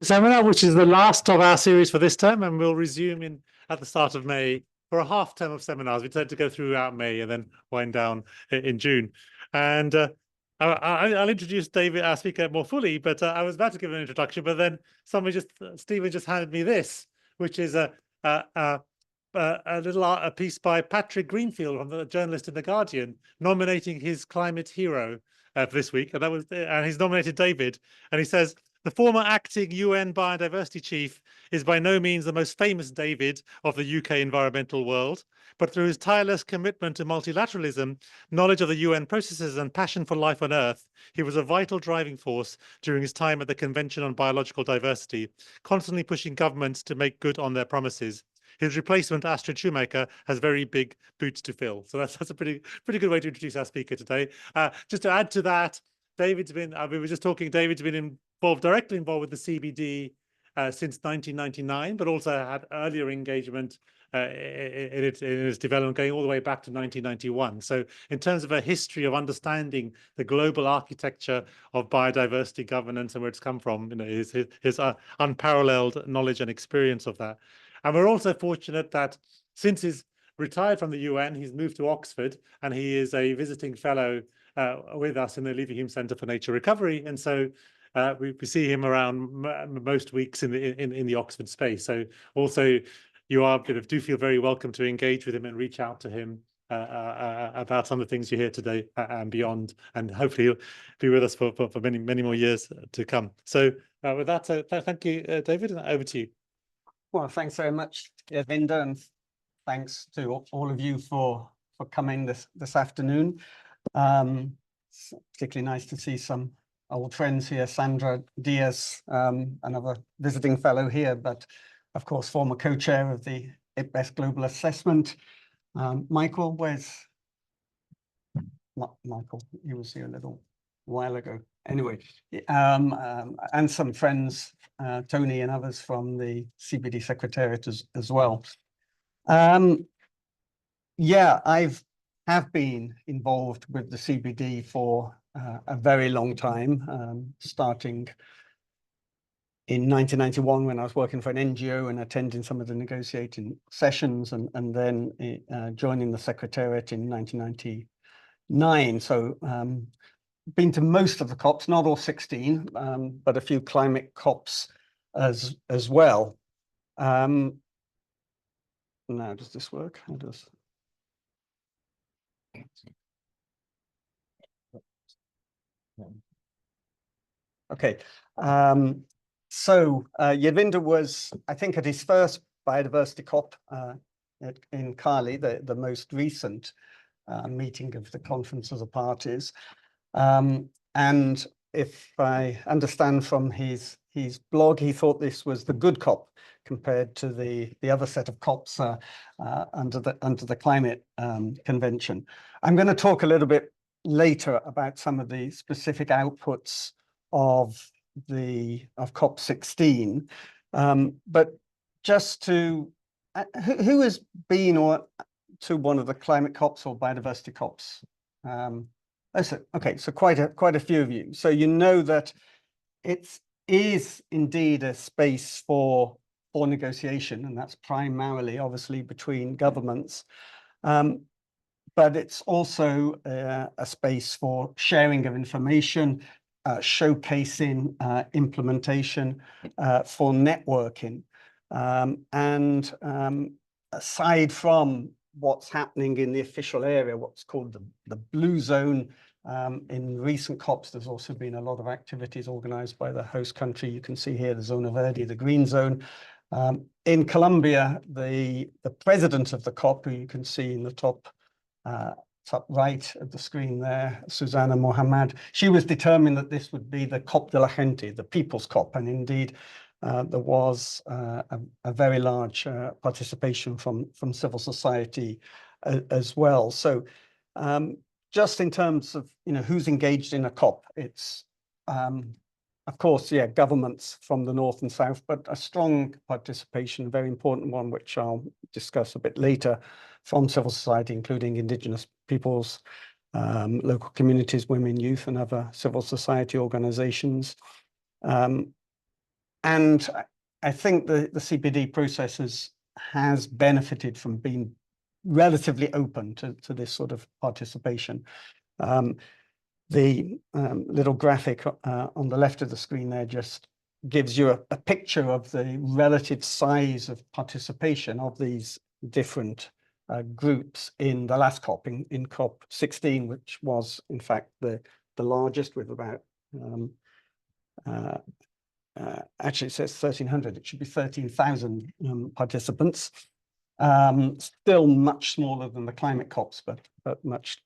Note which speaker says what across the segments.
Speaker 1: seminar, which is the last of our series for this term, and we'll resume at the start of May for a half term of seminars. We tend to go throughout May and then wind down in June. And I'll introduce David, our speaker, more fully, but I was about to give an introduction, but then Stephen just handed me this, which is a piece by Patrick Greenfield, the journalist in The Guardian, nominating his climate hero for this week. And he's nominated David, and he says, the former acting UN biodiversity chief is by no means the most famous David of the UK environmental world, but through his tireless commitment to multilateralism, knowledge of the UN processes and passion for life on Earth, he was a vital driving force during his time at the Convention on Biological Diversity, constantly pushing governments to make good on their promises. His replacement, Astrid Shoemaker, has very big boots to fill. So that's a pretty good way to introduce our speaker today. Just to add to that, David's been, we were just talking, David's been directly involved with the CBD since 1999, but also had earlier engagement in its development going all the way back to 1991. So in terms of a history of understanding the global architecture of biodiversity governance and where it's come from, his unparalleled knowledge and experience of that. And we're also fortunate that since he's retired from the UN, he's moved to Oxford, and he is a visiting fellow with us in the Leverhulme Centre for Nature Recovery. And so we see him around most weeks in the Oxford space. So also you do feel very welcome to engage with him and reach out to him about some of the things you hear today and beyond, and hopefully he'll be with us for many more years to come. So with that, thank you, David, and over to you.
Speaker 2: Well, thanks very much, Yavinder, and thanks to all of you for coming this afternoon. It's particularly nice to see some old friends here, Sandra Diaz, another visiting fellow here, but of course, former co-chair of the IPBES Global Assessment. Michael, where's Michael? He was here a little while ago. Anyway, and some friends, Tony and others from the CBD Secretariat as well. Yeah, have been involved with the CBD for a very long time, starting in 1991 when I was working for an NGO and attending some of the negotiating sessions, and then joining the Secretariat in 1999. So been to most of the COPs, not all 16, but a few climate COPs as well. Now, does this work? How does... Okay. So Yavinder was, I think, at his first biodiversity COP in Cali, the most recent meeting of the Conference of the Parties. And if I understand from his blog, he thought this was the good COP compared to the other set of COPs under the climate convention. I'm going to talk a little bit later about some of the specific outputs of COP-16, but just to who has been to one of the climate COPs or biodiversity COPs? Okay, so quite a few of you. So you know that it is indeed a space for negotiation, and that's primarily, obviously, between governments. But it's also a space for sharing of information, showcasing implementation, for networking. And aside from what's happening in the official area, what's called the blue zone, in recent COPs, there's also been a lot of activities organized by the host country. You can see here the Zona Verde, the green zone. In Colombia, the president of the COP, who you can see in the top right of the screen there, Susana Mohammed, she was determined that this would be the COP de la Gente, the People's COP, and indeed there was a very large participation from civil society as well. So just in terms of who's engaged in a COP, it's of course, yeah, governments from the north and south, but a strong participation, a very important one, which I'll discuss a bit later, from civil society, including indigenous peoples, local communities, women, youth, and other civil society organizations. And I think the CPD process has benefited from being relatively open to this sort of participation. The little graphic on the left of the screen there just gives you a picture of the relative size of participation of these different groups in the last COP, in COP-16, which was in fact the largest, with about actually it says 1,300, it should be 13,000 participants. Still much smaller than the climate COPs, but much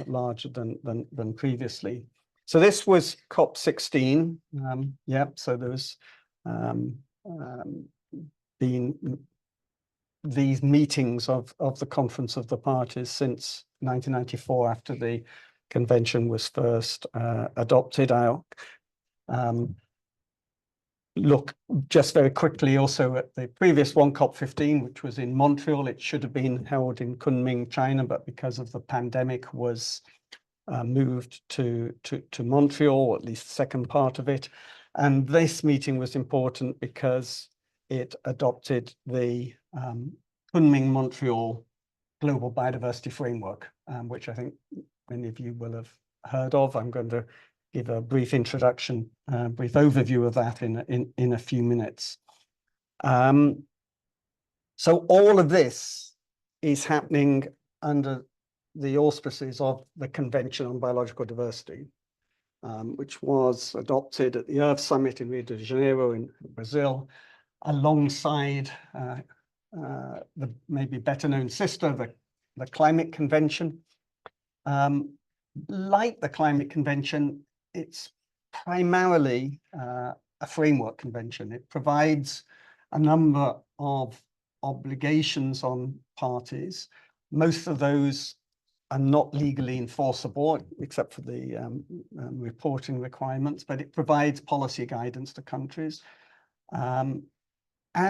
Speaker 2: larger than previously. So this was COP-16. Yeah, so there's been these meetings of the Conference of the Parties since 1994, after the convention was first adopted. I'll look just very quickly also at the previous one, COP-15, which was in Montreal. It should have been held in Kunming, China, but because of the pandemic was moved to Montreal, or at least the second part of it. And this meeting was important because it adopted the Kunming-Montreal Global Biodiversity Framework, which I think many of you will have heard of. I'm going to give a brief introduction, brief overview of that in a few minutes. So all of this is happening under the auspices of the Convention on Biological Diversity, which was adopted at the Earth Summit in Rio de Janeiro in Brazil, alongside the maybe better known sister, the Climate Convention. Like the Climate Convention, it's primarily a framework convention. It provides a number of obligations on parties. Most of those are not legally enforceable, except for the reporting requirements, but it provides policy guidance to countries. And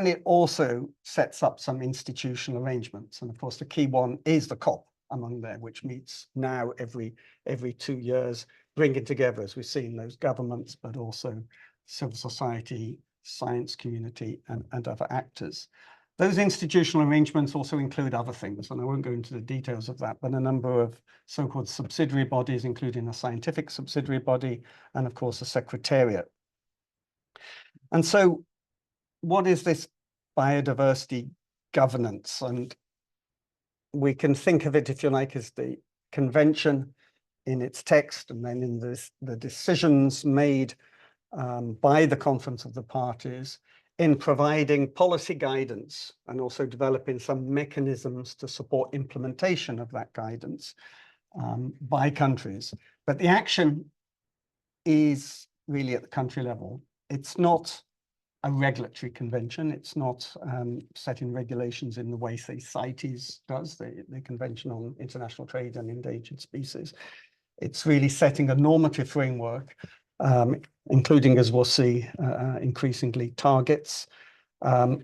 Speaker 2: it also sets up some institutional arrangements. And of course, the key one is the COP among there, which meets now every 2 years, bringing together, as we've seen, those governments, but also civil society, science community, and other actors. Those institutional arrangements also include other things, and I won't go into the details of that, but a number of so-called subsidiary bodies, including a scientific subsidiary body, and of course, a secretariat. And so what is this biodiversity governance? And we can think of it, if you like, as the convention in its text, and then in the decisions made by the Conference of the Parties in providing policy guidance and also developing some mechanisms to support implementation of that guidance by countries. But the action is really at the country level. It's not a regulatory convention. It's not setting regulations in the way, say, CITES does, the Convention on International Trade and Endangered Species. It's really setting a normative framework, including, as we'll see, increasingly targets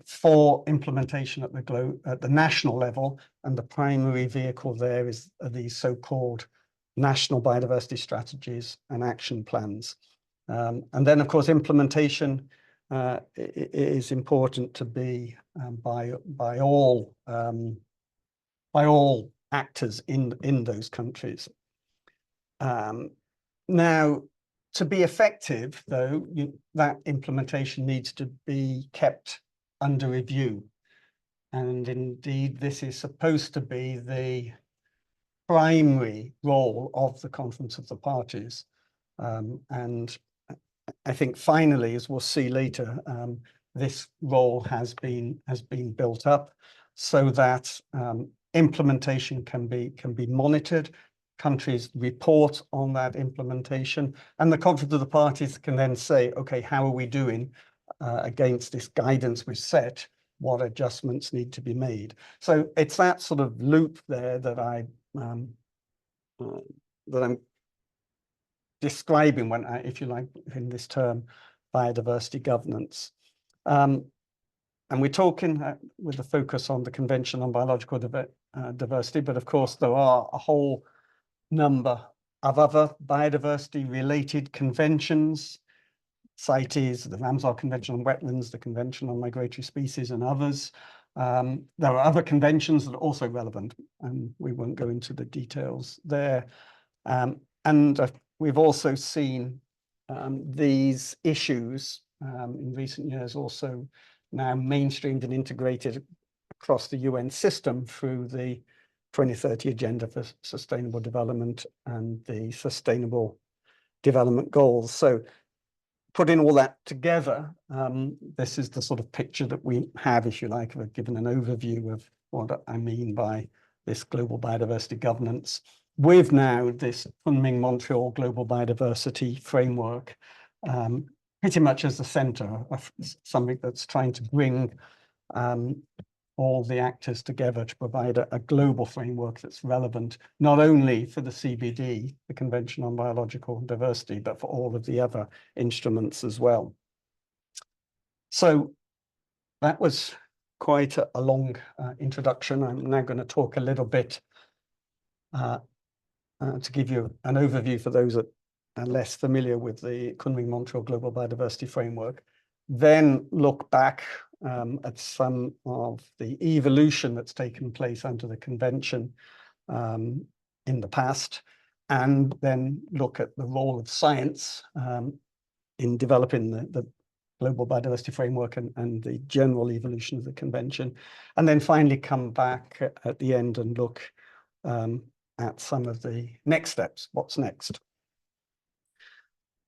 Speaker 2: for implementation at the national level. And the primary vehicle there are these so-called national biodiversity strategies and action plans. And then, of course, implementation is important to be by all actors in those countries. Now, to be effective, though, that implementation needs to be kept under review. And indeed, this is supposed to be the primary role of the Conference of the Parties. And I think finally, as we'll see later, this role has been built up so that implementation can be monitored. Countries report on that implementation, and the Conference of the Parties can then say, okay, how are we doing against this guidance we've set? What adjustments need to be made? So it's that sort of loop there that I'm describing when if you like, in this term, biodiversity governance. And we're talking with a focus on the Convention on Biological Diversity, but of course there are a whole number of other biodiversity related conventions, CITES, the Ramsar Convention on Wetlands, the Convention on Migratory Species, and others. There are other conventions that are also relevant, and we won't go into the details there. We've also seen these issues in recent years also now mainstreamed and integrated across the UN system through the 2030 Agenda for Sustainable Development and the Sustainable Development Goals. So putting all that together, this is the sort of picture that we have, if you like, of given an overview of what I mean by this global biodiversity governance, with now this Kunming-Montreal global biodiversity framework, pretty much as the center of something that's trying to bring all the actors together to provide a global framework that's relevant, not only for the CBD, the Convention on Biological Diversity, but for all of the other instruments as well. So that was quite a long introduction. I'm now going to talk a little bit to give you an overview for those that are less familiar with the Kunming-Montreal Global Biodiversity Framework, then look back at some of the evolution that's taken place under the convention in the past, and then look at the role of science in developing the global biodiversity framework and the general evolution of the convention, and then finally come back at the end and look at some of the next steps. What's next?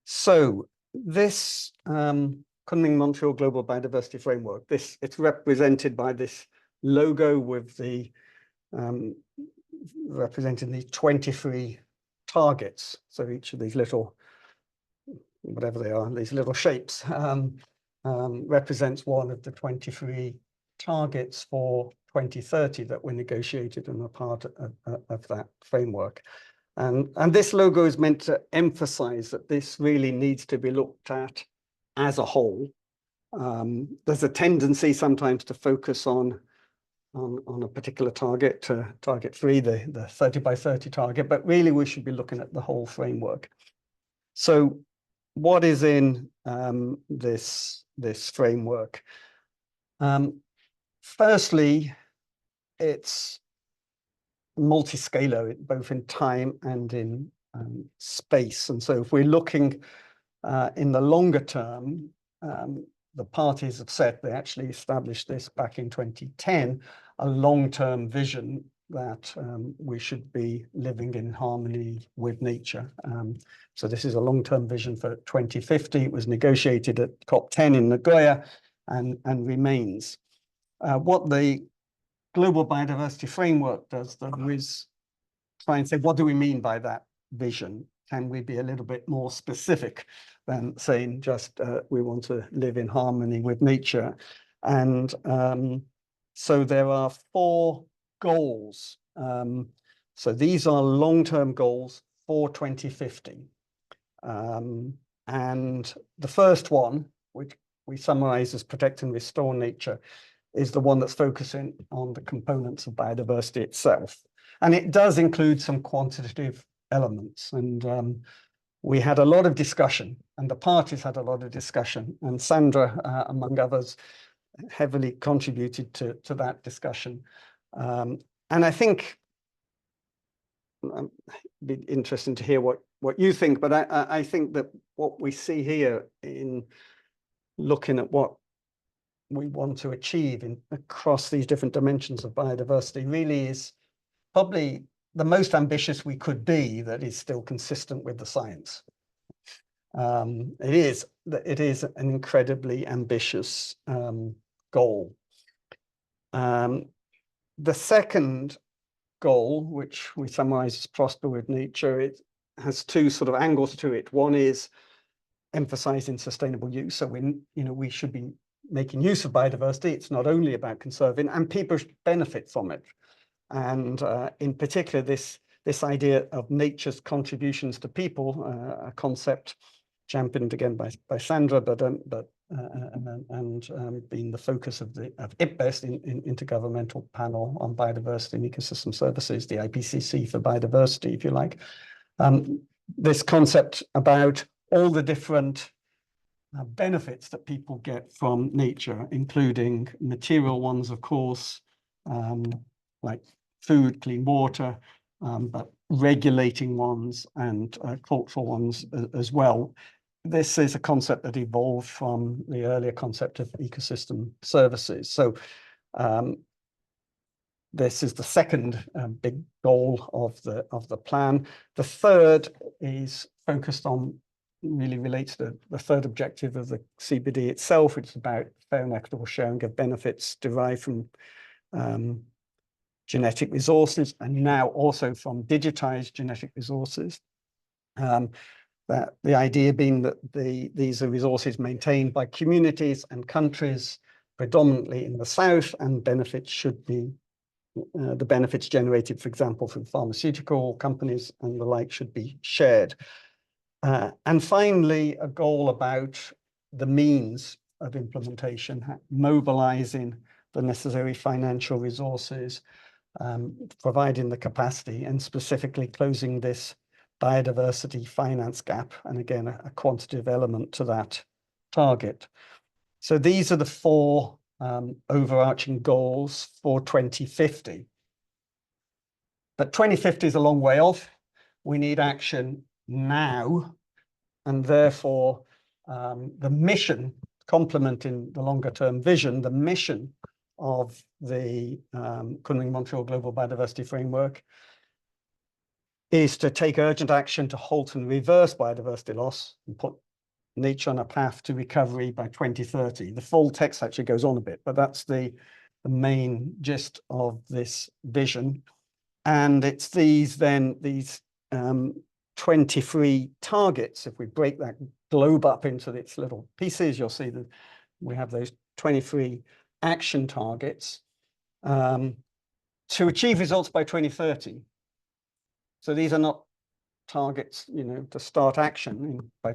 Speaker 2: So this Kunming-Montreal Global Biodiversity Framework, it's represented by this logo with the representing the 23 targets. So each of these little, whatever they are, these little shapes represents one of the 23 targets for 2030 that were negotiated and are part of that framework. And this logo is meant to emphasize that this really needs to be looked at as a whole. There's a tendency sometimes to focus on a particular target, target 3, the 30 by 30 target, but really we should be looking at the whole framework. So what is in this framework? Firstly, it's multi-scalar, both in time and in space. And so if we're looking in the longer term, the parties have said, they actually established this back in 2010, a long-term vision that we should be living in harmony with nature. So this is a long-term vision for 2050. It was negotiated at COP-10 in Nagoya and remains. What the Global Biodiversity Framework does, though, is try and say, what do we mean by that vision? Can we be a little bit more specific than saying just we want to live in harmony with nature? And so there are 4 goals. So these are long-term goals for 2050. And the first one, which we summarize as protect and restore nature, is the one that's focusing on the components of biodiversity itself. And it does include some quantitative elements. And we had a lot of discussion, and the parties had a lot of discussion. And Sandra, among others, heavily contributed to that discussion. And I think it'd be interesting to hear what you think, but I think that what we see here in looking at what we want to achieve across these different dimensions of biodiversity really is probably the most ambitious we could be that is still consistent with the science. It is an incredibly ambitious goal. The second goal, which we summarize as prosper with nature, it has 2 sort of angles to it. One is emphasizing sustainable use. So we should be making use of biodiversity. It's not only about conserving, and people should benefit from it. And in particular, this idea of nature's contributions to people, a concept championed again by Sandra, but being the focus of IPBES, in Intergovernmental Panel on Biodiversity and Ecosystem Services, the IPCC for biodiversity, if you like. This concept about all the different benefits that people get from nature, including material ones, of course, like food, clean water, but regulating ones and cultural ones as well. This is a concept that evolved from the earlier concept of ecosystem services. So this is the second big goal of the plan. The third is focused on, really relates to the third objective of the CBD itself, which is about fair and equitable sharing of benefits derived from genetic resources, and now also from digitized genetic resources. That the idea being that these are resources maintained by communities and countries, predominantly in the South, and benefits should be the benefits generated, for example, from pharmaceutical companies and the like, should be shared. And finally, a goal about the means of implementation, mobilizing the necessary financial resources, providing the capacity, and specifically closing this biodiversity finance gap, and again, a quantitative element to that target. So these are the four overarching goals for 2050. But 2050 is a long way off. We need action now, and therefore the mission, complementing the longer term vision, the mission of the Kunming-Montreal Global Biodiversity Framework is to take urgent action to halt and reverse biodiversity loss and put nature on a path to recovery by 2030. The full text actually goes on a bit, but that's the main gist of this vision. And it's these 23 targets. If we break that globe up into its little pieces, you'll see that we have those 23 action targets to achieve results by 2030. So these are not targets, to start action by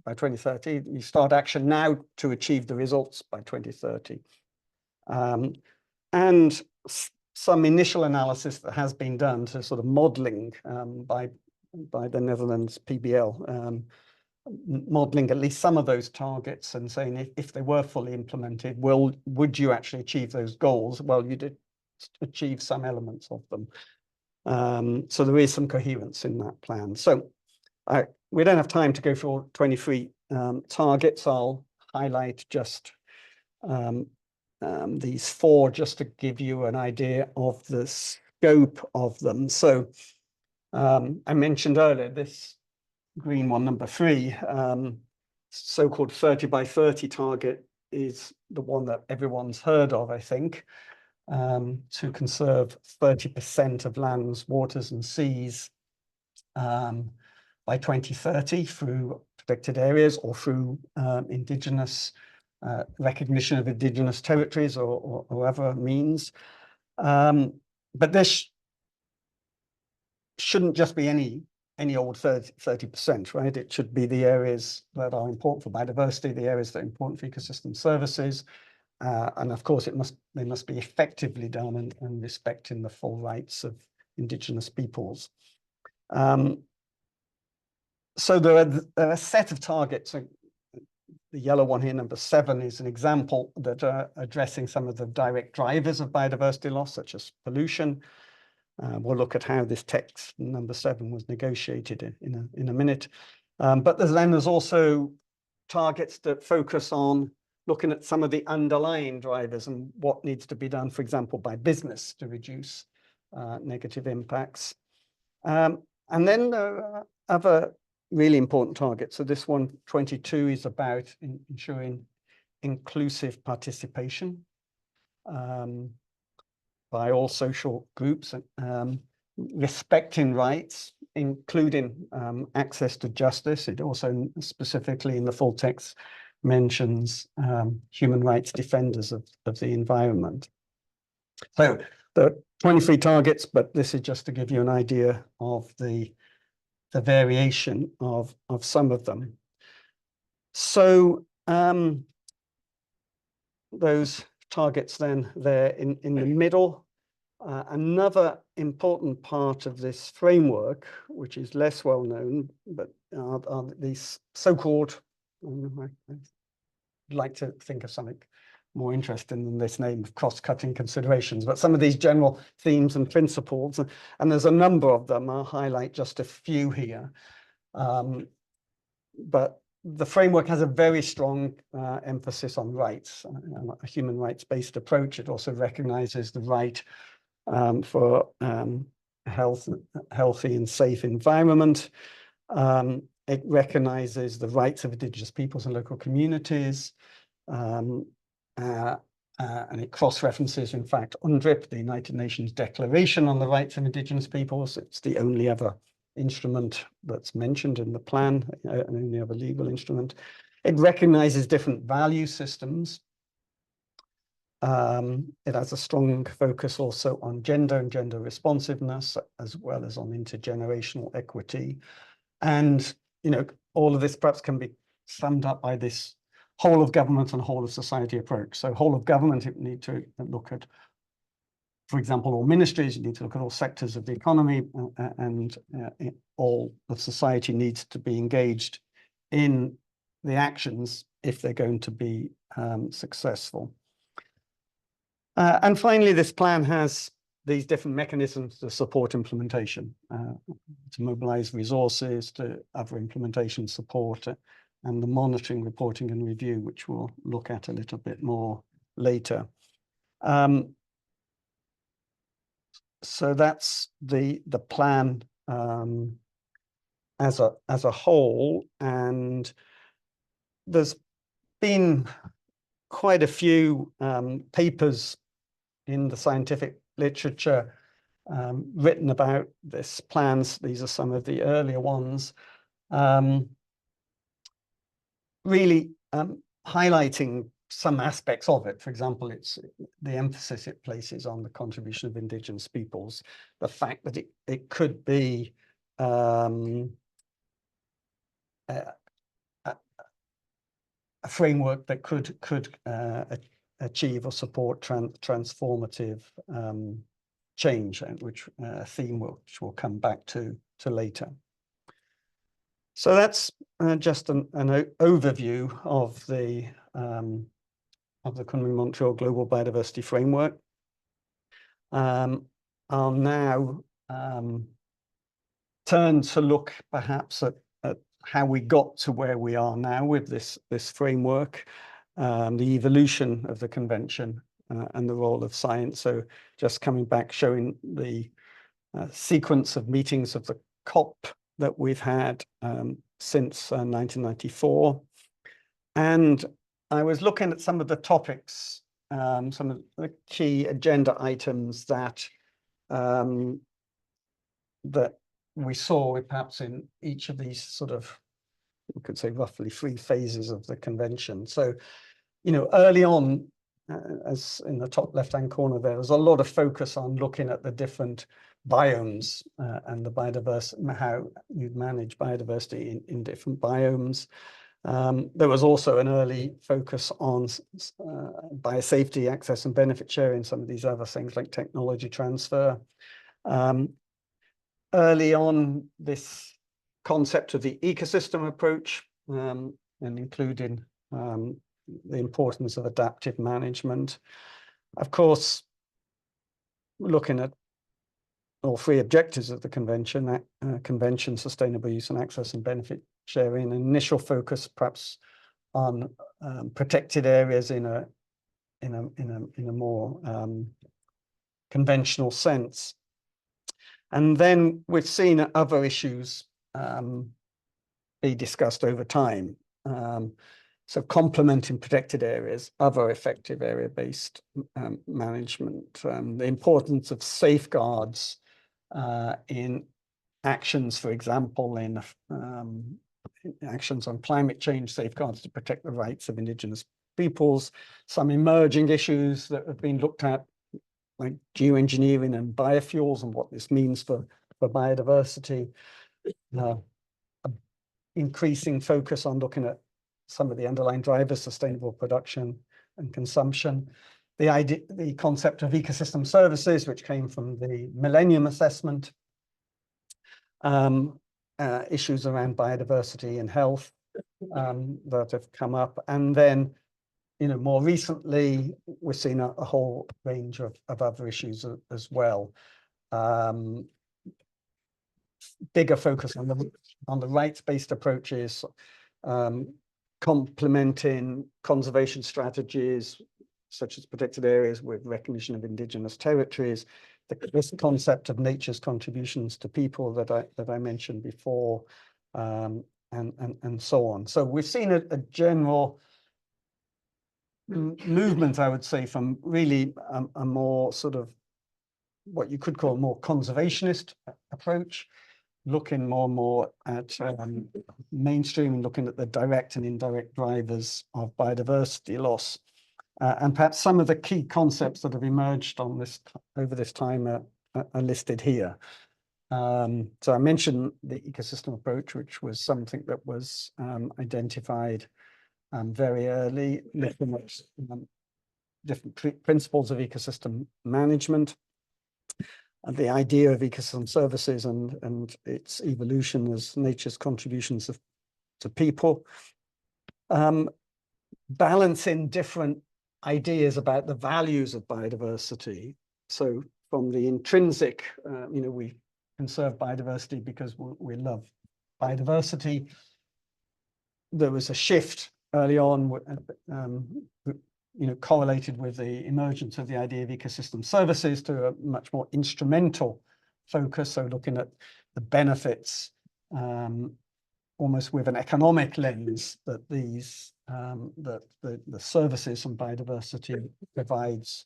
Speaker 2: 2030. You start action now to achieve the results by 2030. And some initial analysis that has been done to sort of modeling by the Netherlands PBL, modeling at least some of those targets and saying if they were fully implemented, would you actually achieve those goals? Well, you did achieve some elements of them. So there is some coherence in that plan. So we don't have time to go through all 23 targets. I'll highlight just these four just to give you an idea of the scope of them. So I mentioned earlier this green one, number 3, so-called 30 by 30 target is the one that everyone's heard of, I think, to conserve 30% of lands, waters and seas by 2030 through protected areas or through indigenous recognition of indigenous territories or other means. But this shouldn't just be any old 30%, right? It should be the areas that are important for biodiversity, the areas that are important for ecosystem services, and of course they must be effectively done and respecting the full rights of indigenous peoples. So there are a set of targets. The yellow one here, number 7, is an example that are addressing some of the direct drivers of biodiversity loss, such as pollution. We'll look at how this text, number 7, was negotiated in a minute. But there's also targets that focus on looking at some of the underlying drivers and what needs to be done, for example, by business to reduce negative impacts. And then there are other really important targets. So this one, 22, is about ensuring inclusive participation by all social groups, respecting rights, including access to justice. It also specifically in the full text mentions human rights defenders of the environment. So there are 23 targets, but this is just to give you an idea of the variation of some of them. So those targets then there in the middle. Another important part of this framework, which is less well known, but are these so-called I'd like to think of something more interesting than this name of cross-cutting considerations, but some of these general themes and principles, and there's a number of them. I'll highlight just a few here. But the framework has a very strong emphasis on rights, a human rights-based approach. It also recognizes the right for healthy and safe environment. It recognizes the rights of Indigenous peoples and local communities. And it cross-references, in fact, UNDRIP, the United Nations Declaration on the Rights of Indigenous Peoples. It's the only other instrument that's mentioned in the plan, and only other legal instrument. It recognizes different value systems. It has a strong focus also on gender and gender responsiveness, as well as on intergenerational equity. And, you know, all of this perhaps can be summed up by this whole of government and whole of society approach. So whole of government, you need to look at, for example, all ministries, you need to look at all sectors of the economy, and all of society needs to be engaged in the actions if they're going to be successful. And finally, this plan has these different mechanisms to support implementation, to mobilize resources, to other implementation support, and the monitoring, reporting, and review, which we'll look at a little bit more later. So that's the plan as a whole, and there's been quite a few papers in the scientific literature written about this plans. These are some of the earlier ones, really highlighting some aspects of it. For example, it's the emphasis it places on the contribution of Indigenous peoples, the fact that it could be a framework that could achieve or support transformative change, which a theme which we'll come back to later. So that's just an overview of the Kunming-Montreal Global Biodiversity Framework. I'll now turn to look perhaps at how we got to where we are now with this framework, the evolution of the convention, and the role of science. So just coming back, showing the sequence of meetings of the COP that we've had since 1994. And I was looking at some of the topics, some of the key agenda items that that we saw perhaps in each of these sort of, we could say, roughly 3 phases of the convention. So, you know, early on, as in the top left-hand corner there, there's a lot of focus on looking at the different biomes and the biodiversity, how you'd manage biodiversity in different biomes. There was also an early focus on biosafety, access and benefit sharing, some of these other things like technology transfer. Early on, this concept of the ecosystem approach, and including the importance of adaptive management. Of course, looking at all 3 objectives of the convention, sustainable use and access and benefit sharing, an initial focus perhaps on protected areas in a more conventional sense. And then we've seen other issues be discussed over time. So complementing protected areas, other effective area-based management, the importance of safeguards in actions, for example, in actions on climate change, safeguards to protect the rights of Indigenous peoples, some emerging issues that have been looked at, like geoengineering and biofuels and what this means for biodiversity, increasing focus on looking at some of the underlying drivers, sustainable production and consumption, the concept of ecosystem services, which came from the Millennium Assessment, issues around biodiversity and health, that have come up. And then, more recently, we're seeing a whole range of other issues as well. Bigger focus on the rights-based approaches, complementing conservation strategies such as protected areas with recognition of indigenous territories, this concept of nature's contributions to people that I mentioned before, and so on. So we've seen a general movement, I would say, from really a more sort of what you could call a more conservationist approach, looking more and more at mainstream, looking at the direct and indirect drivers of biodiversity loss. And perhaps some of the key concepts that have emerged on this over this time are listed here. So I mentioned the ecosystem approach, which was something that was identified very early, looking at different principles of ecosystem management, and the idea of ecosystem services and its evolution as nature's contributions to people, balancing different ideas about the values of biodiversity. So from the intrinsic, we conserve biodiversity because we love biodiversity. There was a shift early on, correlated with the emergence of the idea of ecosystem services to a much more instrumental focus. So looking at the benefits, almost with an economic lens, that these that the services and biodiversity provides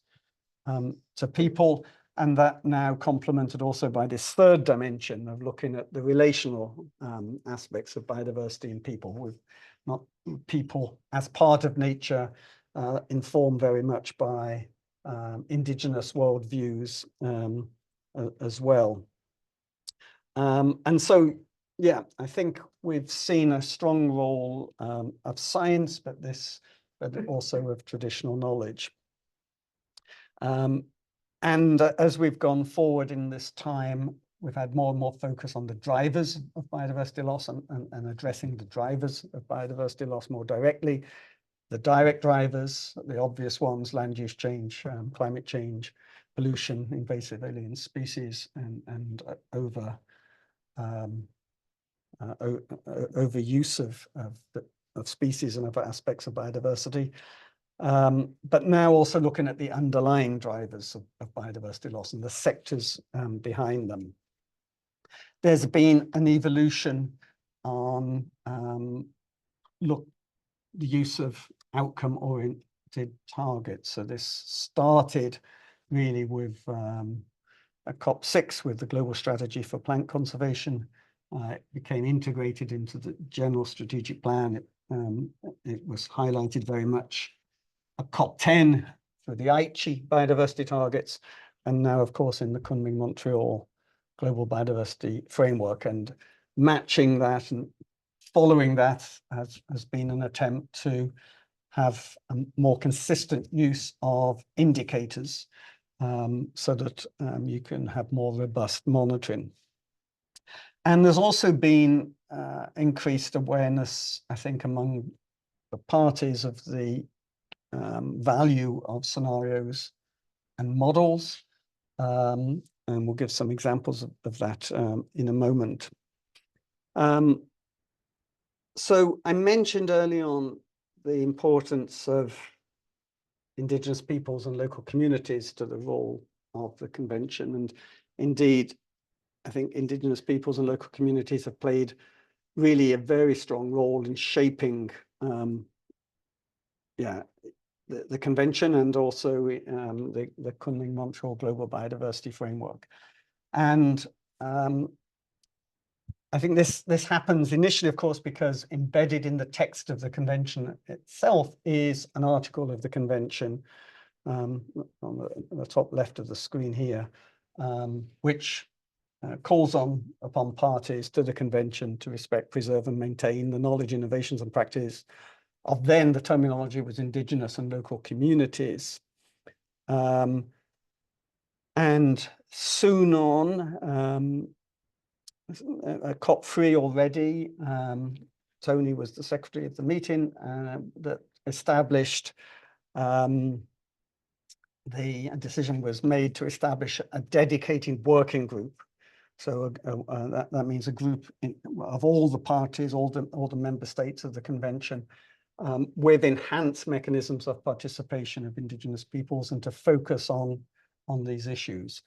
Speaker 2: to people, and that now complemented also by this third dimension of looking at the relational aspects of biodiversity in people, with not people as part of nature, informed very much by indigenous worldviews as well. And so, yeah, I think we've seen a strong role of science, but also of traditional knowledge. And as we've gone forward in this time, we've had more and more focus on the drivers of biodiversity loss and addressing the drivers of biodiversity loss more directly. The direct drivers, the obvious ones: land use change, climate change, pollution, invasive alien species, and overuse of species and other aspects of biodiversity. But now also looking at the underlying drivers of biodiversity loss and the sectors behind them. There's been an evolution on the use of outcome-oriented targets. So this started really with a COP-16 with the Global Strategy for Plant Conservation. It became integrated into the General Strategic Plan. It was highlighted very much at COP-10 for the Aichi biodiversity targets, and now, of course, in the Kunming-Montreal Global Biodiversity Framework. And matching that and following that has been an attempt to have a more consistent use of indicators so that you can have more robust monitoring. And there's also been increased awareness, I think, among the parties of the value of scenarios and models. And we'll give some examples of that in a moment. So I mentioned early on the importance of Indigenous peoples and local communities to the role of the convention. And indeed, I think Indigenous peoples and local communities have played really a very strong role in shaping the convention and also the Kunming-Montreal Global Biodiversity Framework. And I think this happens initially, of course, because embedded in the text of the convention itself is an article of the convention on the top left of the screen here, which calls upon parties to the convention to respect, preserve, and maintain the knowledge, innovations, and practice of then the terminology was Indigenous and local communities. And soon on, COP3 already Tony was the secretary of the meeting that established the decision was made to establish a dedicated working group. So that means a group of all the parties, all the member states of the convention, with enhanced mechanisms of participation of Indigenous peoples and to focus on these issues.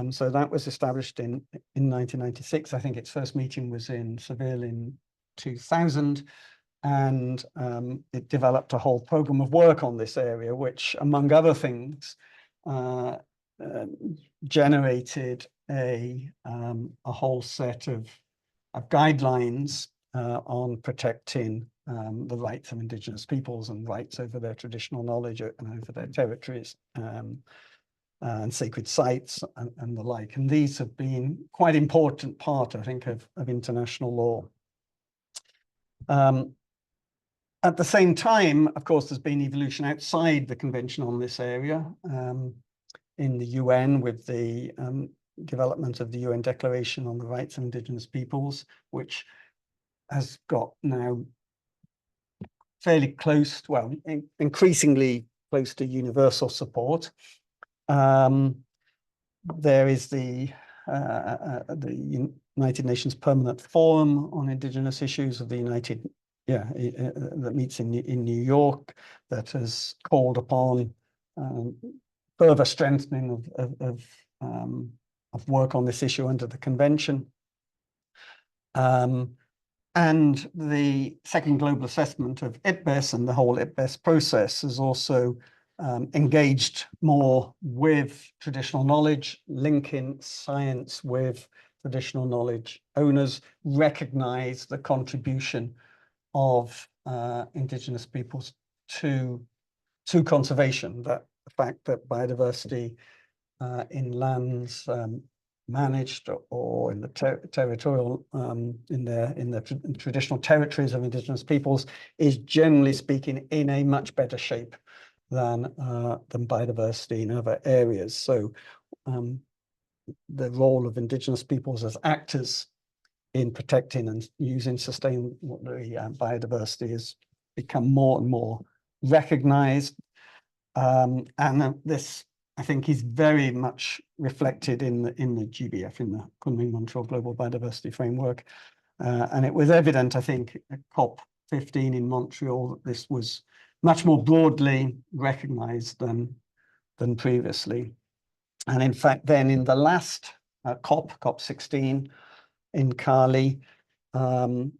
Speaker 2: So that was established in 1996. I think its first meeting was in Seville in 2000. And it developed a whole program of work on this area, which, among other things, generated a whole set of guidelines on protecting the rights of Indigenous peoples and rights over their traditional knowledge and over their territories and sacred sites and the like. And these have been quite important part, I think, of international law. At the same time, of course, there's been evolution outside the convention on this area in the UN with the development of the UN Declaration on the Rights of Indigenous Peoples, which has got now fairly close, well, increasingly close to universal support. There is the United Nations Permanent Forum on Indigenous Issues of the that meets in New York, that has called upon further strengthening of work on this issue under the convention. And the second global assessment of IPBES and the whole IPBES process has also engaged more with traditional knowledge, linking science with traditional knowledge owners, recognize the contribution of Indigenous peoples to conservation, that the fact that biodiversity in lands managed or in the territorial in the traditional territories of Indigenous peoples is, generally speaking, in a much better shape than biodiversity in other areas. So the role of Indigenous peoples as actors in protecting and using sustainable biodiversity has become more and more recognized. And this, I think, is very much reflected in the GBF, in the Kunming-Montreal Global Biodiversity Framework. And it was evident, I think, at COP-15 in Montreal, that this was much more broadly recognized than previously. And in fact, then in the last COP-16, in Cali, the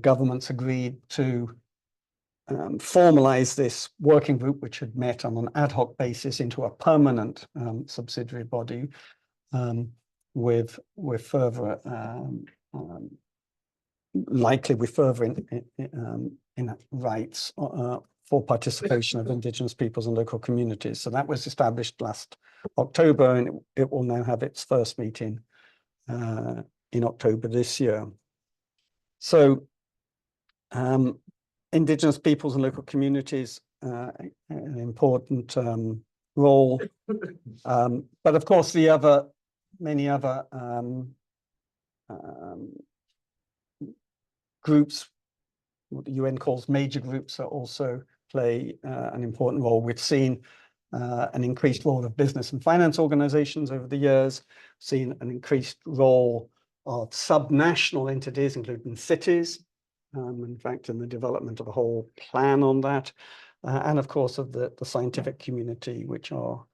Speaker 2: governments agreed to formalize this working group, which had met on an ad hoc basis, into a permanent subsidiary body with further likely with further in rights for participation of Indigenous peoples and local communities. So that was established last October, and it will now have its first meeting in October this year. So Indigenous peoples and local communities, an important role. But of course, many other groups, what the UN calls major groups, are also play an important role. We've seen an increased role of business and finance organizations over the years, seen an increased role of subnational entities, including cities, in fact, in the development of a whole plan on that, and of course of the scientific community, which I'll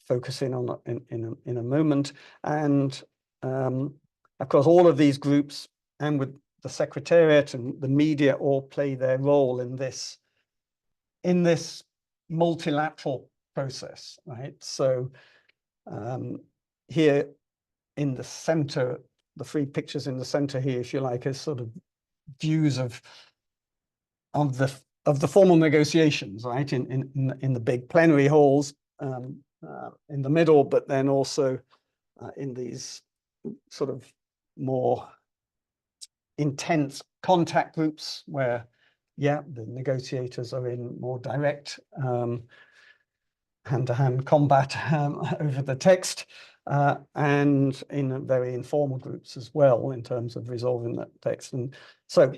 Speaker 2: focus in on in a moment. And of course, all of these groups, and with the Secretariat and the media, all play their role in this multilateral process, right? So here in the center, the three pictures in the center here, if you like, is sort of views of the formal negotiations, right? In the big plenary halls in the middle, but then also in these sort of more intense contact groups where, yeah, the negotiators are in more direct hand-to-hand combat over the text. and in very informal groups as well in terms of resolving that text. And so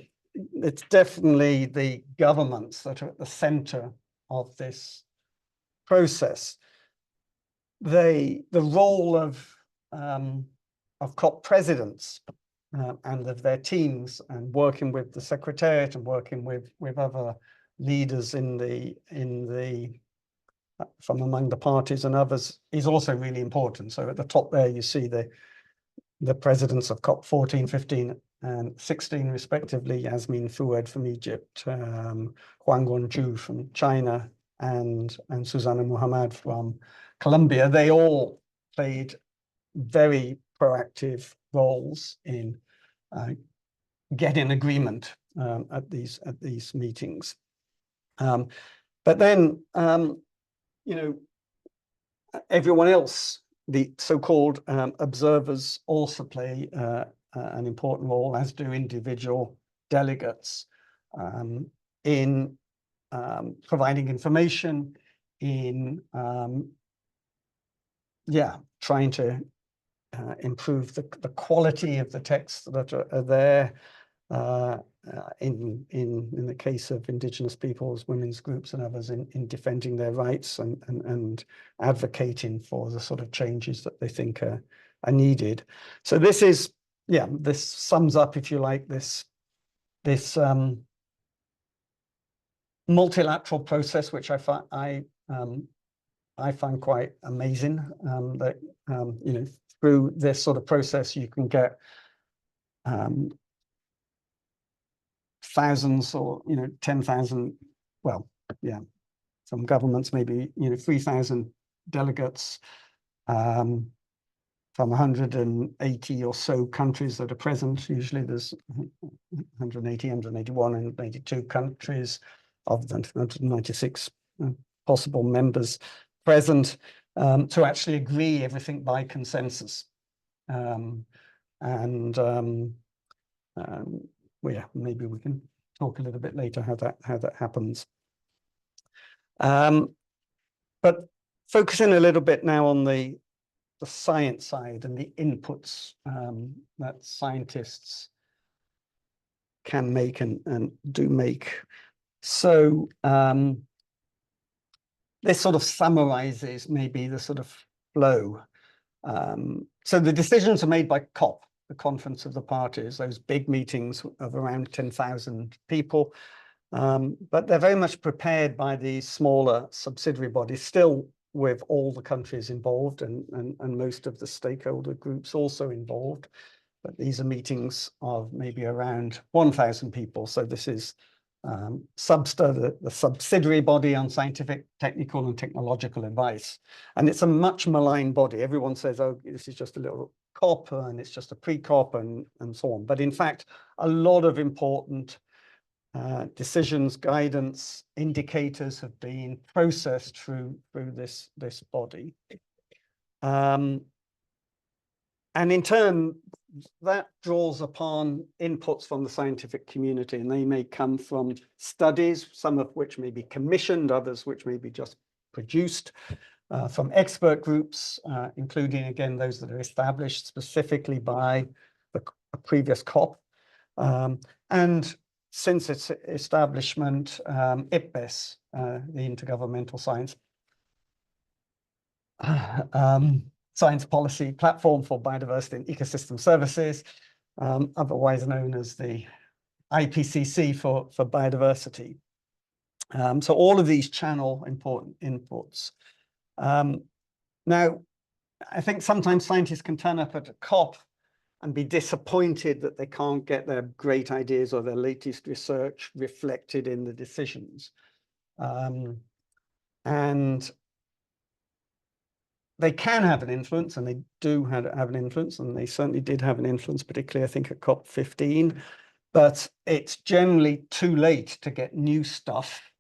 Speaker 2: it's definitely the governments that are at the center of this process. The role of COP presidents and of their teams, and working with the Secretariat and working with other leaders in the from among the parties and others, is also really important. So at the top there, you see the presidents of COP 14, 15, and 16, respectively: Yasmin Fouad from Egypt, Huang Guangzhou from China, and Susanna Muhammad from Colombia. They all played very proactive roles in getting agreement at these meetings. But then, you know, everyone else, the so-called observers, also play an important role, as do individual delegates, in providing information, in trying to improve the quality of the texts that are there, in the case of Indigenous peoples, women's groups and others, in defending their rights and advocating for the sort of changes that they think are needed. So this is, this sums up, if you like, this multilateral process, which I find quite amazing, that you know, through this sort of process you can get thousands, or 10,000, well, some governments maybe 3,000 delegates from 180 or so countries that are present. Usually there's 180, 181, and 182 countries of the 196 possible members present, to actually agree everything by consensus. Well, maybe we can talk a little bit later how that happens. But focusing a little bit now on the science side and the inputs that scientists can make and do make. So this sort of summarizes maybe the sort of flow. So the decisions are made by COP, the Conference of the Parties, those big meetings of around 10,000 people. But they're very much prepared by the smaller subsidiary bodies, still with all the countries involved and most of the stakeholder groups also involved. But these are meetings of maybe around 1,000 people. So this is SUBSTA, the subsidiary body on scientific, technical, and technological advice. And it's a much maligned body. Everyone says, oh, this is just a little COP and it's just a pre-COP and so on. But in fact, a lot of important decisions, guidance, indicators have been processed through this body. And in turn, that draws upon inputs from the scientific community, and they may come from studies, some of which may be commissioned, others which may be just produced, from expert groups, including, again, those that are established specifically by the previous COP. And since its establishment, IPBES, the Intergovernmental Science Policy Platform for Biodiversity and Ecosystem Services, otherwise known as the IPCC for biodiversity. So all of these channel important inputs. Now, I think sometimes scientists can turn up at a COP and be disappointed that they can't get their great ideas or their latest research reflected in the decisions. And they can have an influence, and they do have an influence, and they certainly did have an influence, particularly, I think, at COP-15. But it's generally too late to get new stuff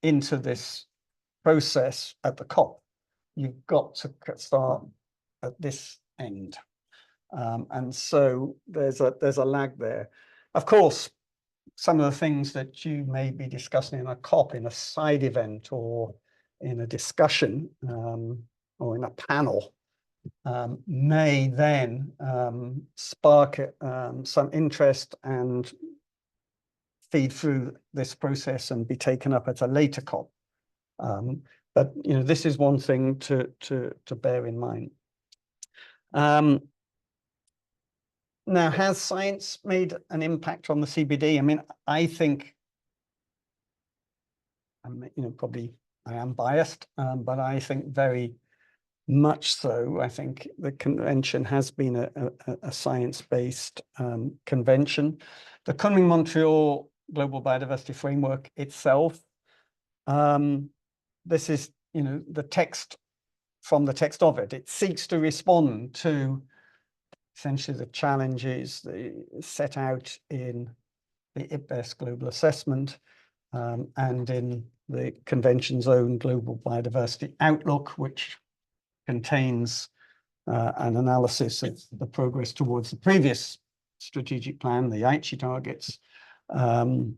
Speaker 2: into this process at the COP. You've got to start at this end. And so there's a lag there. Of course, some of the things that you may be discussing in a COP, in a side event, or in a discussion, or in a panel, may then spark some interest and feed through this process and be taken up at a later COP. But this is one thing to bear in mind. Now, has science made an impact on the CBD? I mean, I think, probably I am biased, but I think very much so. I think the convention has been a science-based convention. The Kunming-Montreal Global Biodiversity Framework itself, this is, the text from the text of it. It seeks to respond to essentially the challenges set out in the IPBES global assessment and in the convention's own global biodiversity outlook, which contains an analysis of the progress towards the previous strategic plan, the Aichi targets. And,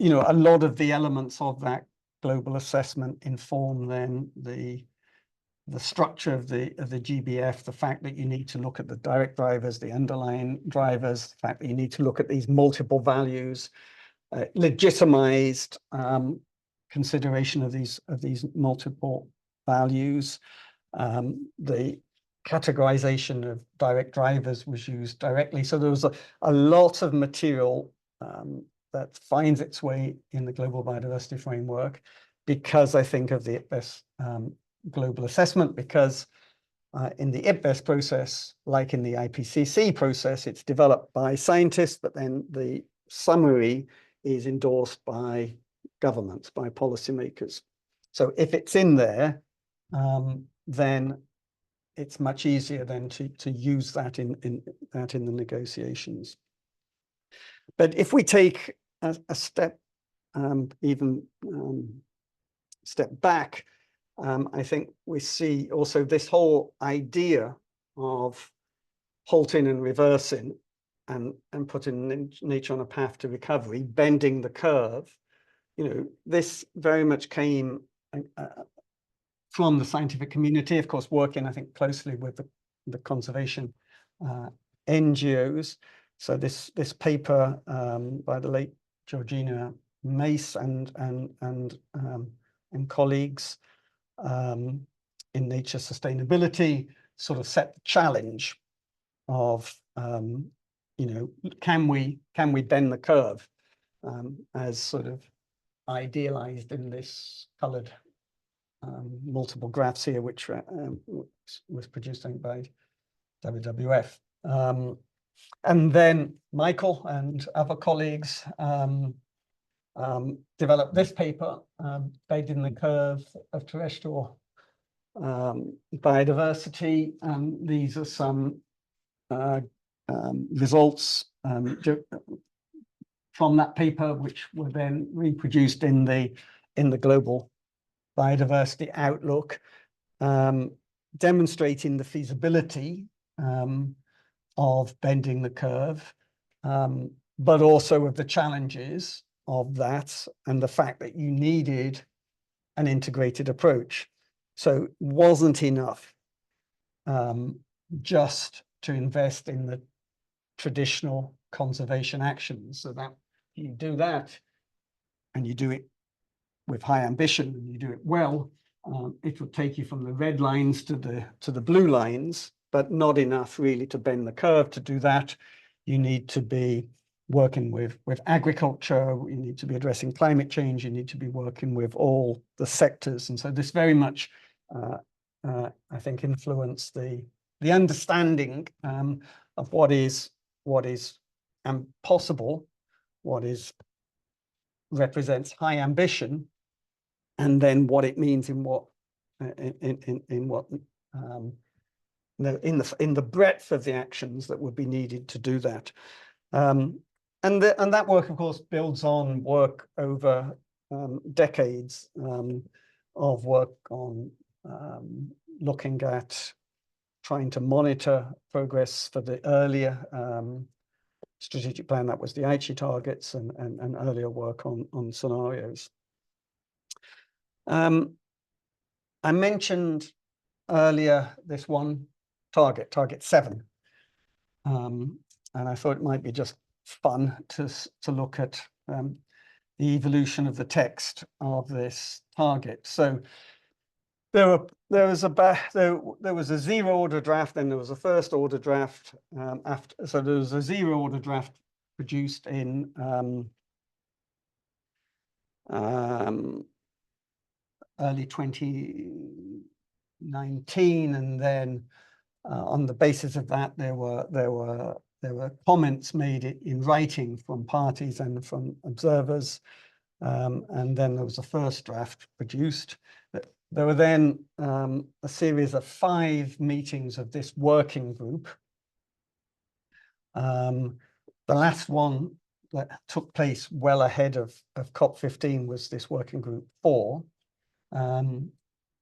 Speaker 2: a lot of the elements of that global assessment inform then the structure of the GBF, the fact that you need to look at the direct drivers, the underlying drivers, the fact that you need to look at these multiple values, legitimized consideration of these multiple values. The categorization of direct drivers was used directly. So there was a lot of material that finds its way in the Global Biodiversity Framework because I think of the IPBES global assessment, because in the IPBES process, like in the IPCC process, it's developed by scientists, but then the summary is endorsed by governments, by policymakers. So if it's in there, then it's much easier then to use that in the negotiations. But if we take a step step back, I think we see also this whole idea of halting and reversing and putting nature on a path to recovery, bending the curve. This very much came from the scientific community, of course, working, I think, closely with the conservation NGOs. So this paper by the late Georgina Mace and colleagues in Nature Sustainability sort of set the challenge of can we bend the curve as sort of idealized in this colored multiple graphs here, which was produced, I think, by WWF. And then Michael and other colleagues developed this paper, Bending the Curve of Terrestrial Biodiversity. These are some results from that paper, which were then reproduced in the Global Biodiversity Outlook, demonstrating the feasibility of bending the curve, but also of the challenges of that and the fact that you needed an integrated approach. So it wasn't enough just to invest in the traditional conservation actions. So that you do that and you do it with high ambition and you do it well, it will take you from the red lines to the blue lines, but not enough really to bend the curve. To do that, you need to be working with agriculture, you need to be addressing climate change, you need to be working with all the sectors. And so this very much, I think, influenced the understanding of what is possible, what represents high ambition, and then what it means in what in the breadth of the actions that would be needed to do that. And that work, of course, builds on work over decades of work on looking at trying to monitor progress for the earlier strategic plan, that was the Aichi targets, and earlier work on scenarios. I mentioned earlier this one target 7. And I thought it might be just fun to look at the evolution of the text of this target. So there was a zero order draft, then there was a first order draft. So there was a zero order draft produced in early 2019, and then on the basis of that, there were comments made in writing from parties and from observers, and then there was a first draft produced. There were then a series of 5 meetings of this working group. The last one that took place well ahead of COP-15 was this working group 4.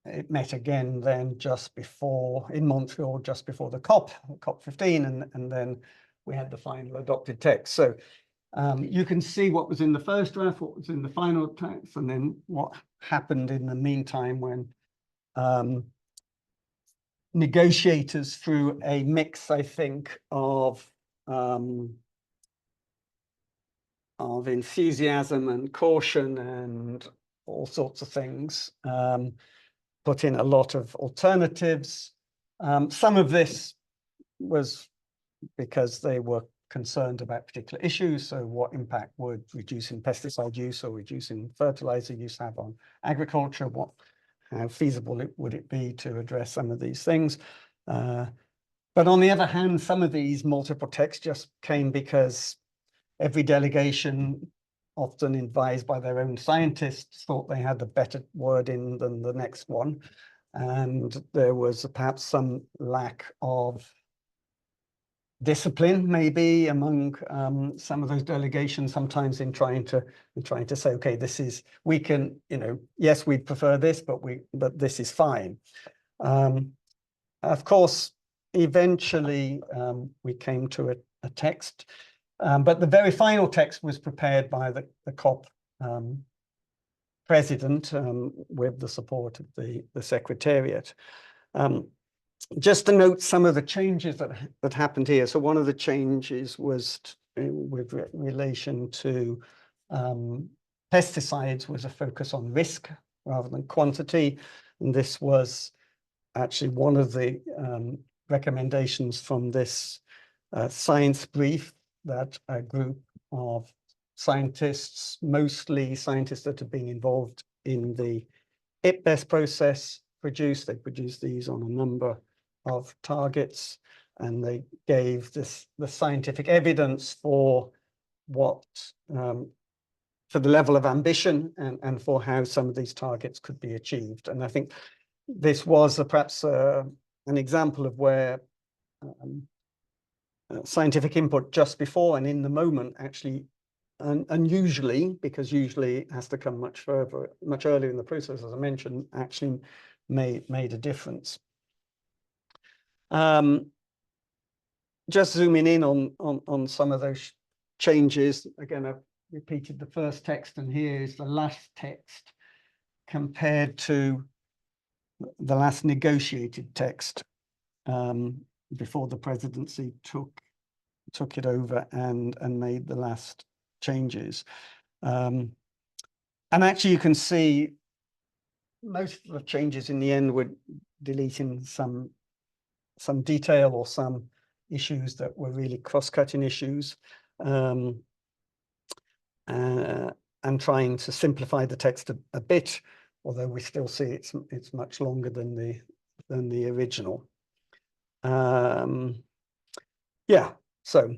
Speaker 2: It met again then just before, in Montreal, just before the COP-15, and then we had the final adopted text. So you can see what was in the first draft, what was in the final text, and then what happened in the meantime when negotiators, through a mix, I think, of enthusiasm and caution and all sorts of things, put in a lot of alternatives. Some of this was because they were concerned about particular issues. So what impact would reducing pesticide use or reducing fertilizer use have on agriculture? How feasible would it be to address some of these things? But on the other hand, some of these multiple texts just came because every delegation, often advised by their own scientists, thought they had a better word in than the next one. And there was perhaps some lack of discipline, maybe, among some of those delegations, sometimes in trying to say, okay, we can, yes, we'd prefer this, but this is fine. Of course, eventually we came to a text, but the very final text was prepared by the COP president with the support of the Secretariat. Just to note some of the changes that happened here. So one of the changes was with relation to pesticides, was a focus on risk rather than quantity. And this was actually one of the recommendations from this science brief that a group of scientists, mostly scientists that have been involved in the IPBES process, produced. They produced these on a number of targets, and they gave the scientific evidence for for the level of ambition and for how some of these targets could be achieved. And I think this was perhaps an example of where scientific input just before and in the moment actually, unusually, because usually it has to come much earlier in the process, as I mentioned, actually made a difference. Just zooming in on some of those changes. Again, I've repeated the first text, and here is the last text compared to the last negotiated text before the presidency took it over and made the last changes. And actually, you can see most of the changes in the end were deleting some detail or some issues that were really cross-cutting issues, and trying to simplify the text a bit, although we still see it's much longer than the original. Yeah, so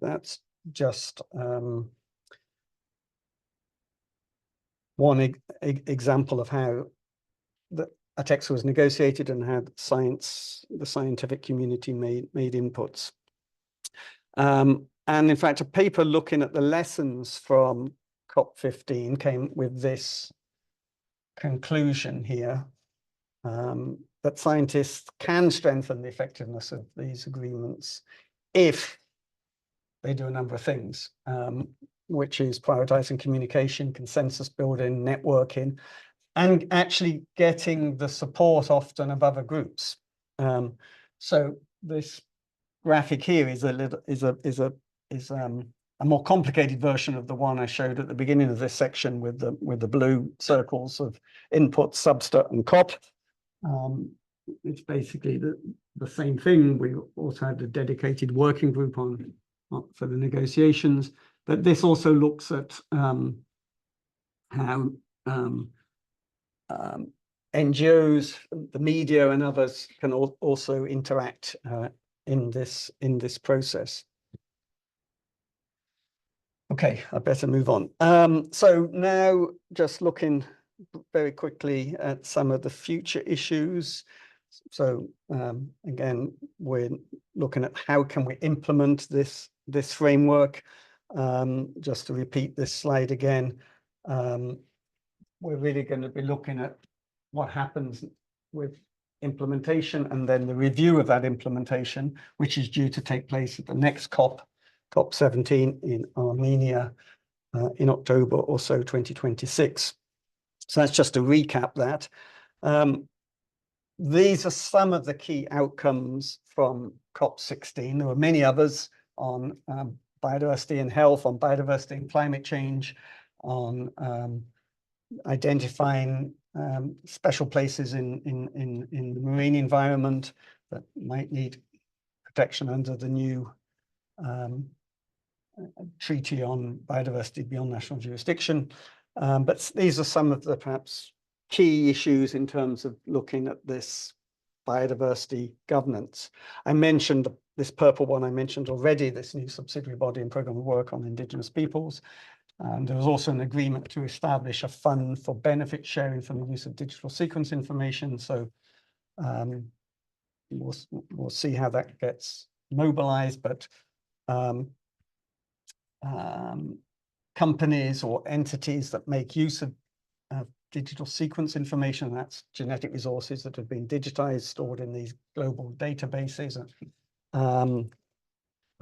Speaker 2: that's just one example of how a text was negotiated and how the scientific community made inputs. And in fact, a paper looking at the lessons from COP-15 came with this conclusion here, that scientists can strengthen the effectiveness of these agreements if they do a number of things, which is prioritizing communication, consensus building, networking, and actually getting the support often of other groups. So this graphic here is a more complicated version of the one I showed at the beginning of this section with the blue circles of input, substat, and COP. It's basically the same thing. We also had a dedicated working group for the negotiations, but this also looks at how NGOs, the media, and others can also interact in this process. Okay, I better move on. So now just looking very quickly at some of the future issues. So again, we're looking at how can we implement this framework. Just to repeat this slide again, we're really going to be looking at what happens with implementation and then the review of that implementation, which is due to take place at the next COP-17 in Armenia in October or so 2026. So that's just to recap that. These are some of the key outcomes from COP-16. There were many others on biodiversity and health, on biodiversity and climate change, on identifying special places in the marine environment that might need protection under the new treaty on biodiversity beyond national jurisdiction. But these are some of the perhaps key issues in terms of looking at this biodiversity governance. I mentioned this purple one I mentioned already, this new subsidiary body and program of work on Indigenous peoples. There was also an agreement to establish a fund for benefit sharing from the use of digital sequence information. So we'll see how that gets mobilized, but companies or entities that make use of digital sequence information, that's genetic resources that have been digitized, stored in these global databases,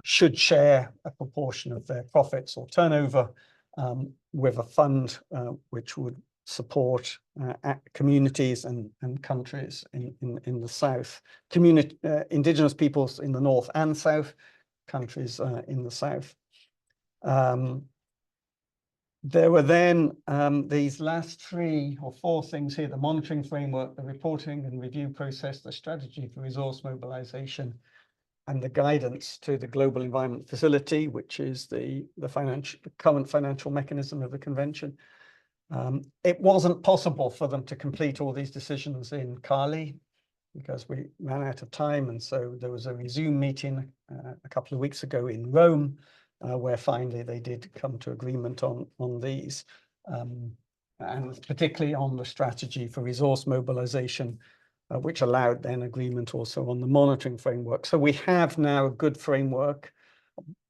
Speaker 2: should share a proportion of their profits or turnover with a fund which would support communities and countries in the south, indigenous peoples in the north and south, countries in the south. There were then these last 3 or 4 things here: the monitoring framework, the reporting and review process, the strategy for resource mobilization, and the guidance to the Global Environment Facility, which is the current financial mechanism of the convention. It wasn't possible for them to complete all these decisions in Cali because we ran out of time, and so there was a resume meeting a couple of weeks ago in Rome, where finally they did come to agreement on these, and particularly on the strategy for resource mobilization, which allowed then agreement also on the monitoring framework. So we have now a good framework,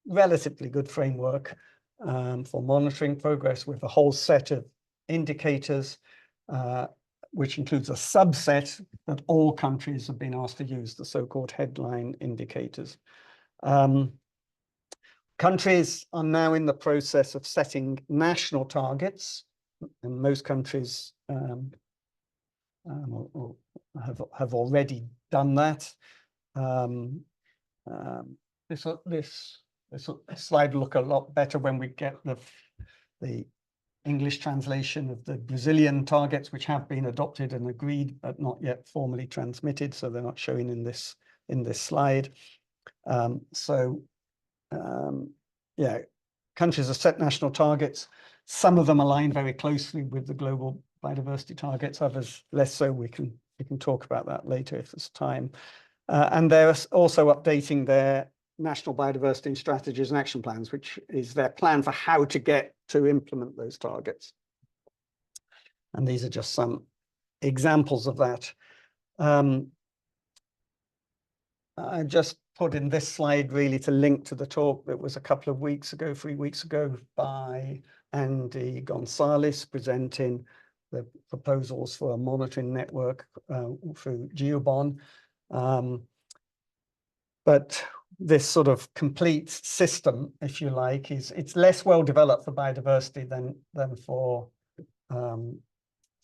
Speaker 2: relatively good framework for monitoring progress, with a whole set of indicators, which includes a subset that all countries have been asked to use, the so-called headline indicators. Countries are now in the process of setting national targets, and most countries have already done that. This slide will look a lot better when we get the English translation of the Brazilian targets, which have been adopted and agreed, but not yet formally transmitted, so they're not showing in this slide. Yeah, countries have set national targets. Some of them align very closely with the global biodiversity targets, others less so. We can talk about that later if there's time. And they're also updating their national biodiversity strategies and action plans, which is their plan for how to get to implement those targets. And these are just some examples of that. I just put in this slide really to link to the talk that was a couple of weeks ago, 3 weeks ago, by Andy Gonzalez, presenting the proposals for a monitoring network through GeoBon. But this sort of complete system, if you like, it's less well developed for biodiversity than for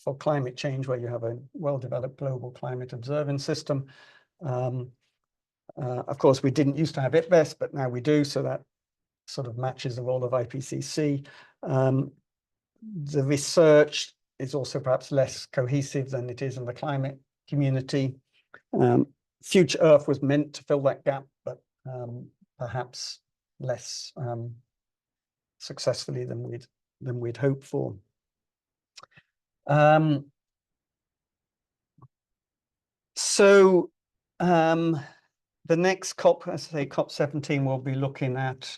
Speaker 2: for climate change, where you have a well-developed global climate observing system. Of course, we didn't used to have IPBES, but now we do, so that sort of matches the role of IPCC. The research is also perhaps less cohesive than it is in the climate community. Future Earth was meant to fill that gap, but perhaps less successfully than we'd hoped for. The next COP, as I say, COP-17, will be looking at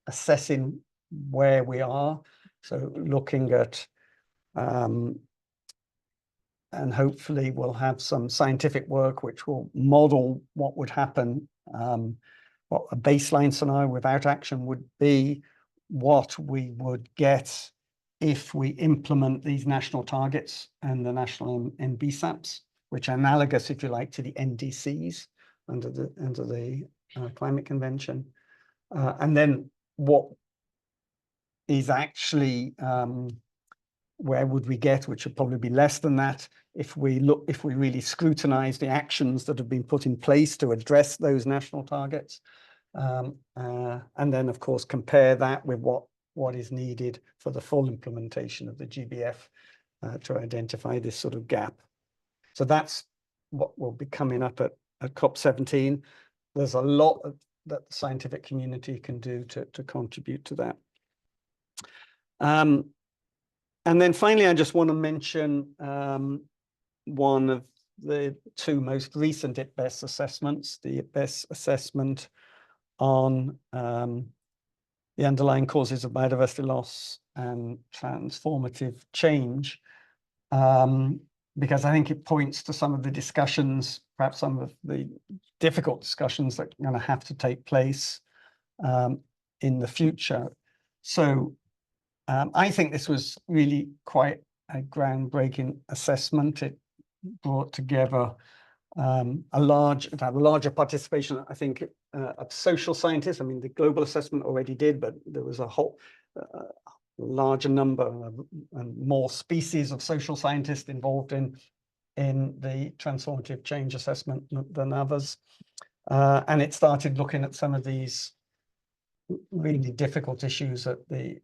Speaker 2: assessing where we are. So looking at, and hopefully we'll have some scientific work which will model what would happen, what a baseline scenario without action would be, what we would get if we implement these national targets and the national NBSAPs, which are analogous, if you like, to the NDCs under the Climate Convention, and then what is actually where would we get, which would probably be less than that if we really scrutinize the actions that have been put in place to address those national targets, and then of course compare that with what is needed for the full implementation of the GBF to identify this sort of gap. So that's what will be coming up at COP-17. There's a lot that the scientific community can do to contribute to that. And then finally, I just want to mention one of the two most recent IPBES assessments, the IPBES assessment on the underlying causes of biodiversity loss and transformative change, because I think it points to some of the discussions, perhaps some of the difficult discussions that are going to have to take place in the future. So I think this was really quite a groundbreaking assessment. It brought together a larger participation, I think, of social scientists. I mean, the global assessment already did, but there was a whole larger number and more species of social scientists involved in the transformative change assessment than others. And it started looking at some of these really difficult issues at the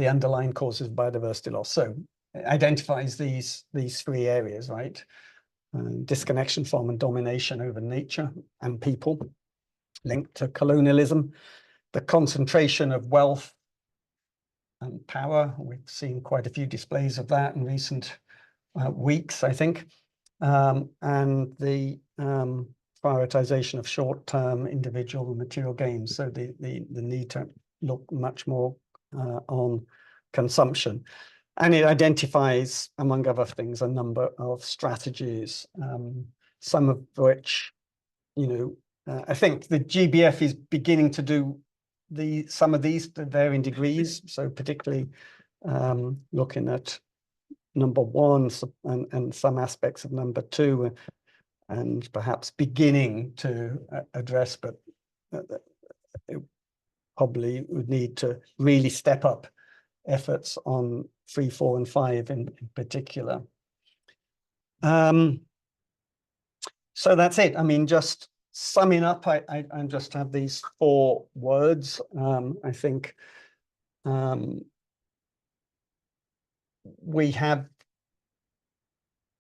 Speaker 2: underlying causes of biodiversity loss. So it identifies these three areas, right? Disconnection from and domination over nature and people, linked to colonialism, the concentration of wealth and power. We've seen quite a few displays of that in recent weeks, I think, and the prioritization of short-term individual and material gains. So the need to look much more on consumption. And it identifies, among other things, a number of strategies, some of which, I think the GBF is beginning to do some of these to varying degrees. So particularly looking at number one and some aspects of number two, and perhaps beginning to address, but it probably would need to really step up efforts on 3, 4, and 5 in particular. So that's it. I mean, just summing up, I just have these 4 words. I think we have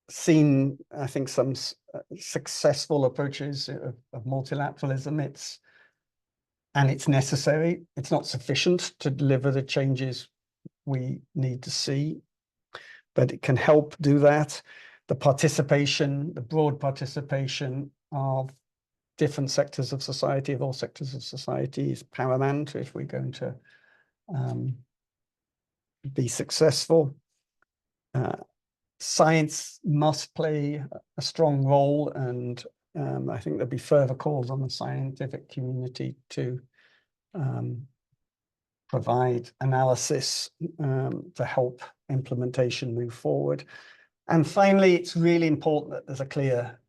Speaker 2: seen, I think, some successful approaches of multilateralism. And it's necessary. It's not sufficient to deliver the changes we need to see, but it can help do that. The broad participation of different sectors of society, of all sectors of society, is paramount if we're going to be successful. Science must play a strong role, and I think there'll be further calls on the scientific community to provide analysis to help implementation move forward. And finally, it's really important that there's a clear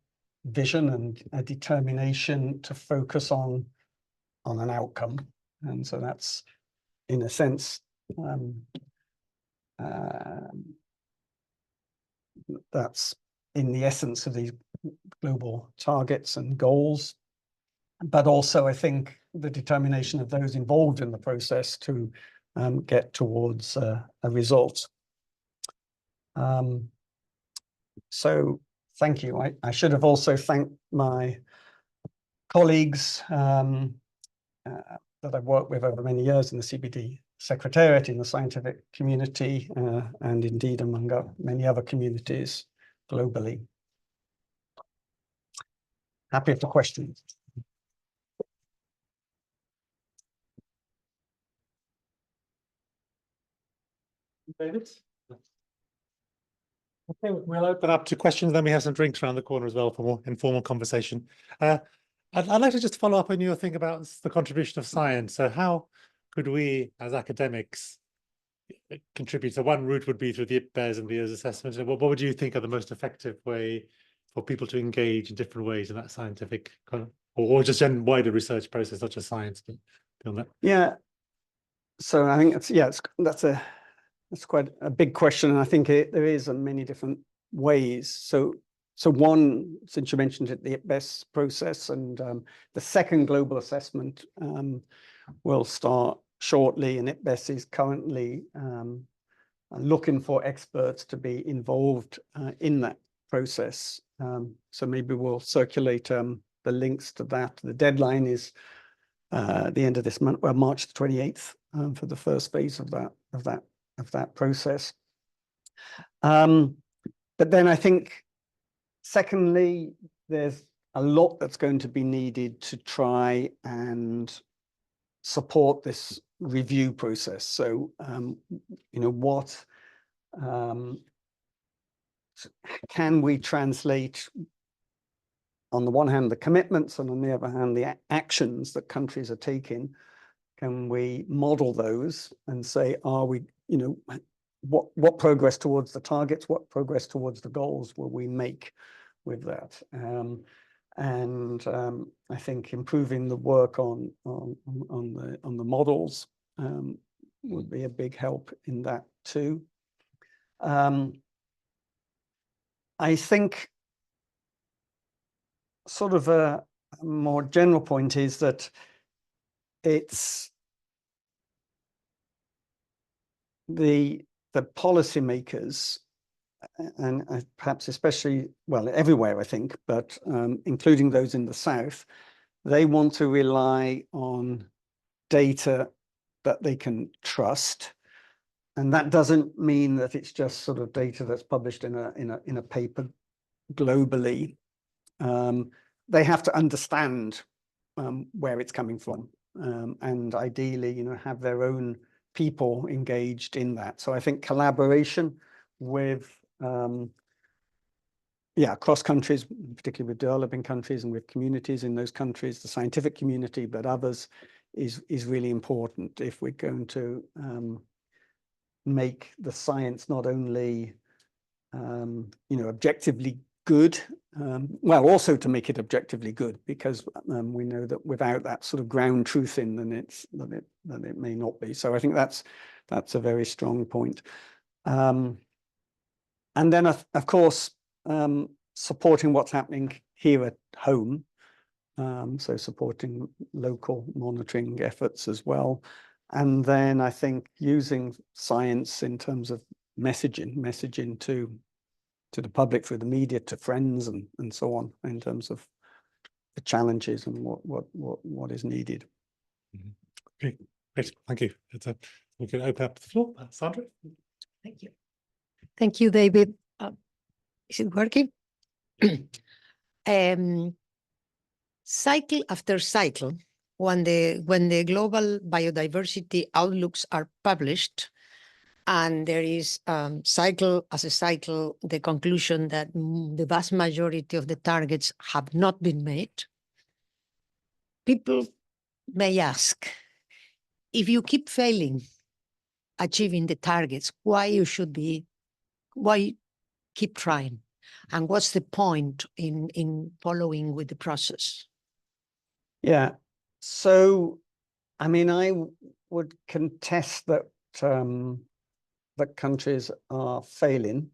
Speaker 2: vision and a determination to focus on an outcome. And so that's, in a sense, That's in the essence of these global targets and goals, but also I think the determination of those involved in the process to get towards a result. So thank you. I should have also thanked my colleagues that I've worked with over many years in the CBD Secretariat, in the scientific community, and indeed among many other communities globally. Happy for questions.
Speaker 1: David? Okay, we'll open up to questions, then we have some drinks around the corner as well for more informal conversation. I'd like to just follow up on your thing about the contribution of science. So how could we, as academics, contribute? So one route would be through the IPBES and the assessment. What would you think are the most effective way for people to engage in different ways in that scientific, or just in wider research process, not just science, but beyond that?
Speaker 2: Yeah. So I think that's quite a big question, and I think there is many different ways. So one, since you mentioned it, the IPBES process, and the second global assessment will start shortly, and IPBES is currently looking for experts to be involved in that process. So maybe we'll circulate the links to that. The deadline is the end of this month, well, March the 28th, for the first phase of that process. But then I think, secondly, there's a lot that's going to be needed to try and support this review process. So, you know, what can we translate, on the one hand, the commitments, and on the other hand, the actions that countries are taking? Can we model those and say, are we, you know, what progress towards the targets, what progress towards the goals will we make with that? I think improving the work on the models would be a big help in that too. I think sort of a more general point is that it's the policymakers, and perhaps especially, well, everywhere, I think, but including those in the South, they want to rely on data that they can trust. And that doesn't mean that it's just sort of data that's published in a paper globally. They have to understand where it's coming from, and ideally, you know, have their own people engaged in that. So I think collaboration with, across countries, particularly with developing countries and with communities in those countries, the scientific community, but others, is really important if we're going to make the science not only, you know, objectively good, well, also to make it objectively good, because we know that without that sort of ground truth in, then it may not be. So I think that's a very strong point. And then of course, supporting what's happening here at home. So supporting local monitoring efforts as well. And then I think using science in terms of messaging to the public through the media, to friends and so on, in terms of the challenges and what is needed.
Speaker 1: Okay, great, thank you. We can open up the floor. Sandra?
Speaker 3: Thank you. Thank you, David. Is it working? Cycle after cycle, when the global biodiversity outlooks are published, and there is cycle as a cycle, the conclusion that the vast majority of the targets have not been made, people may ask, if you keep failing achieving the targets, why keep trying? And what's the point in following with the process?
Speaker 2: Yeah, so I mean, I would contest that that countries are failing.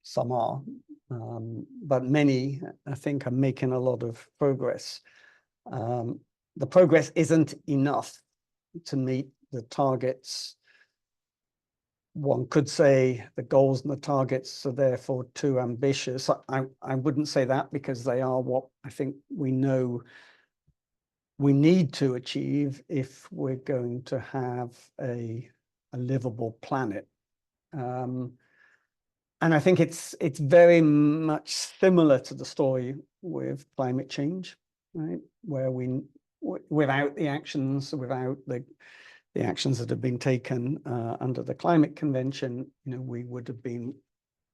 Speaker 2: Some are, but many, I think, are making a lot of progress. The progress isn't enough to meet the targets. One could say the goals and the targets are therefore too ambitious. I wouldn't say that, because they are what I think we know we need to achieve if we're going to have a livable planet. And I think it's very much similar to the story with climate change, right? Where without the actions, without the actions that have been taken under the climate convention, we would have been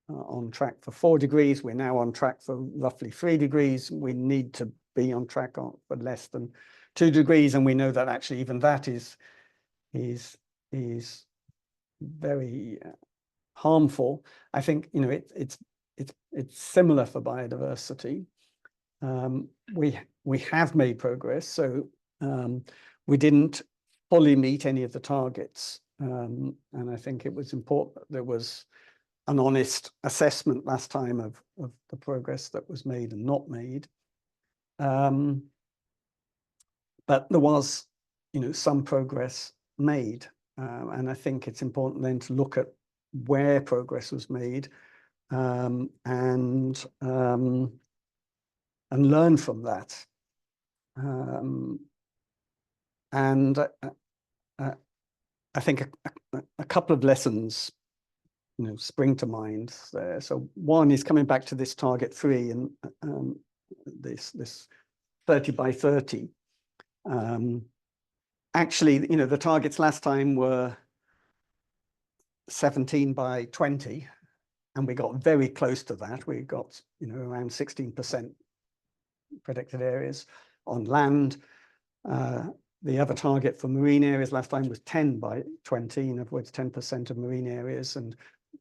Speaker 2: on track for 4 degrees. We're now on track for roughly 3 degrees. We need to be on track for less than 2 degrees, and we know that actually even that is very harmful. I think it's similar for biodiversity. We have made progress, so we didn't fully meet any of the targets, and I think it was important that there was an honest assessment last time of the progress that was made and not made. But there was, some progress made, and I think it's important then to look at where progress was made, and learn from that. And I think a couple of lessons, spring to mind there. So one is coming back to this target 3 and this 30 by 30. Actually, the targets last time were 17 by 20, and we got very close to that. We got, around 16% protected areas on land. The other target for marine areas last time was 10 by 20, in other words, 10% of marine areas. And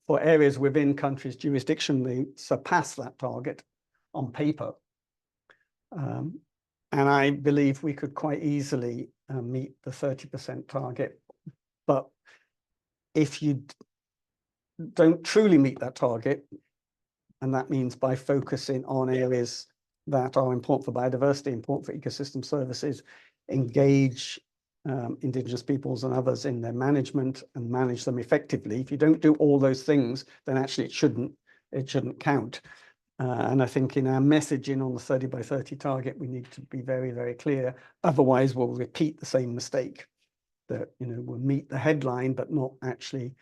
Speaker 2: for areas within countries' jurisdiction, they surpassed that target on paper. And I believe we could quite easily meet the 30% target. But if you don't truly meet that target, and that means by focusing on areas that are important for biodiversity, important for ecosystem services, engage indigenous peoples and others in their management and manage them effectively. If you don't do all those things, then actually it shouldn't count. And I think in our messaging on the 30 by 30 target, we need to be very, very clear. Otherwise, we'll repeat the same mistake, that we'll meet the headline, but not actually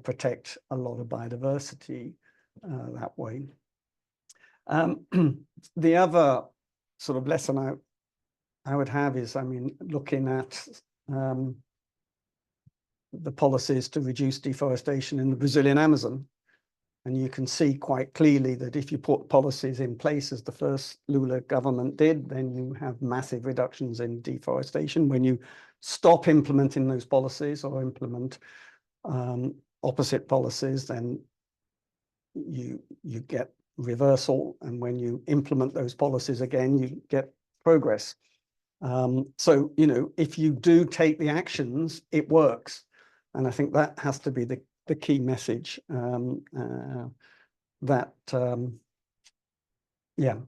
Speaker 2: protect a lot of biodiversity that way. The other sort of lesson I would have is, looking at the policies to reduce deforestation in the Brazilian Amazon. And you can see quite clearly that if you put policies in place, as the first Lula government did, then you have massive reductions in deforestation. When you stop implementing those policies or implement opposite policies, then you get reversal. And when you implement those policies again, you get progress. So, if you do take the actions, it works. And I think that has to be the key message, that,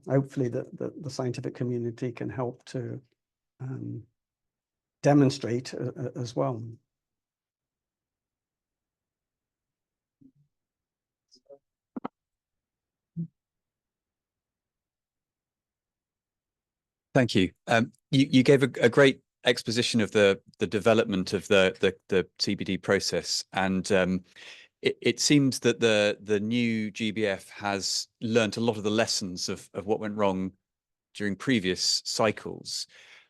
Speaker 2: hopefully the scientific community can help to demonstrate as well.
Speaker 4: Thank you. You gave a great exposition of the development of the CBD process, and it seems that the new GBF has learnt a lot of the lessons of what went wrong during previous cycles.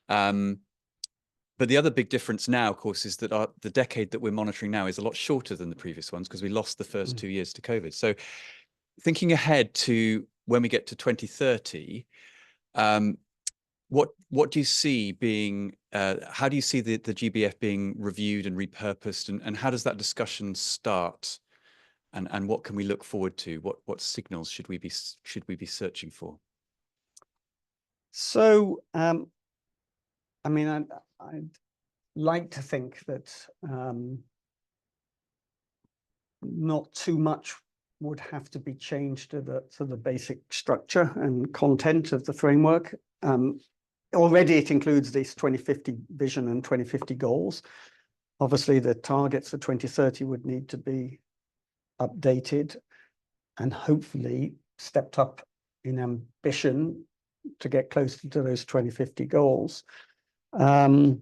Speaker 4: But the other big difference now, of course, is that the decade that we're monitoring now is a lot shorter than the previous ones, because we lost the first 2 years to COVID. So thinking ahead to when we get to 2030, what do you see being, how do you see the GBF being reviewed and repurposed, and how does that discussion start? And what can we look forward to? What signals should we be searching for?
Speaker 2: So, like to think that not too much would have to be changed to the basic structure and content of the framework. Already it includes this 2050 vision and 2050 goals. Obviously, the targets for 2030 would need to be updated and hopefully stepped up in ambition to get closer to those 2050 goals. But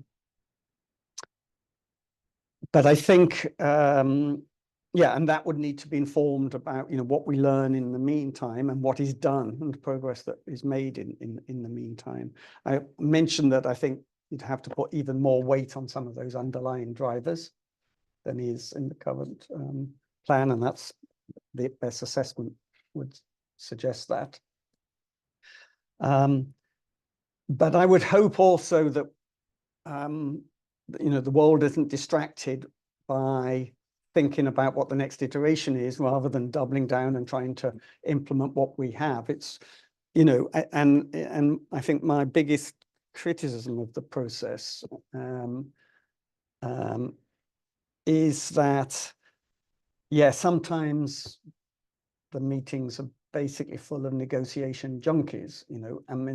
Speaker 2: I think, yeah, and that would need to be informed about, what we learn in the meantime and what is done and the progress that is made in the meantime. I mentioned that I think you'd have to put even more weight on some of those underlying drivers than is in the current plan, and that's the best assessment would suggest that. But I would hope also that the world isn't distracted by thinking about what the next iteration is rather than doubling down and trying to implement what we have. It's, and I think my biggest criticism of the process is that, yeah, sometimes the meetings are basically full of negotiation junkies,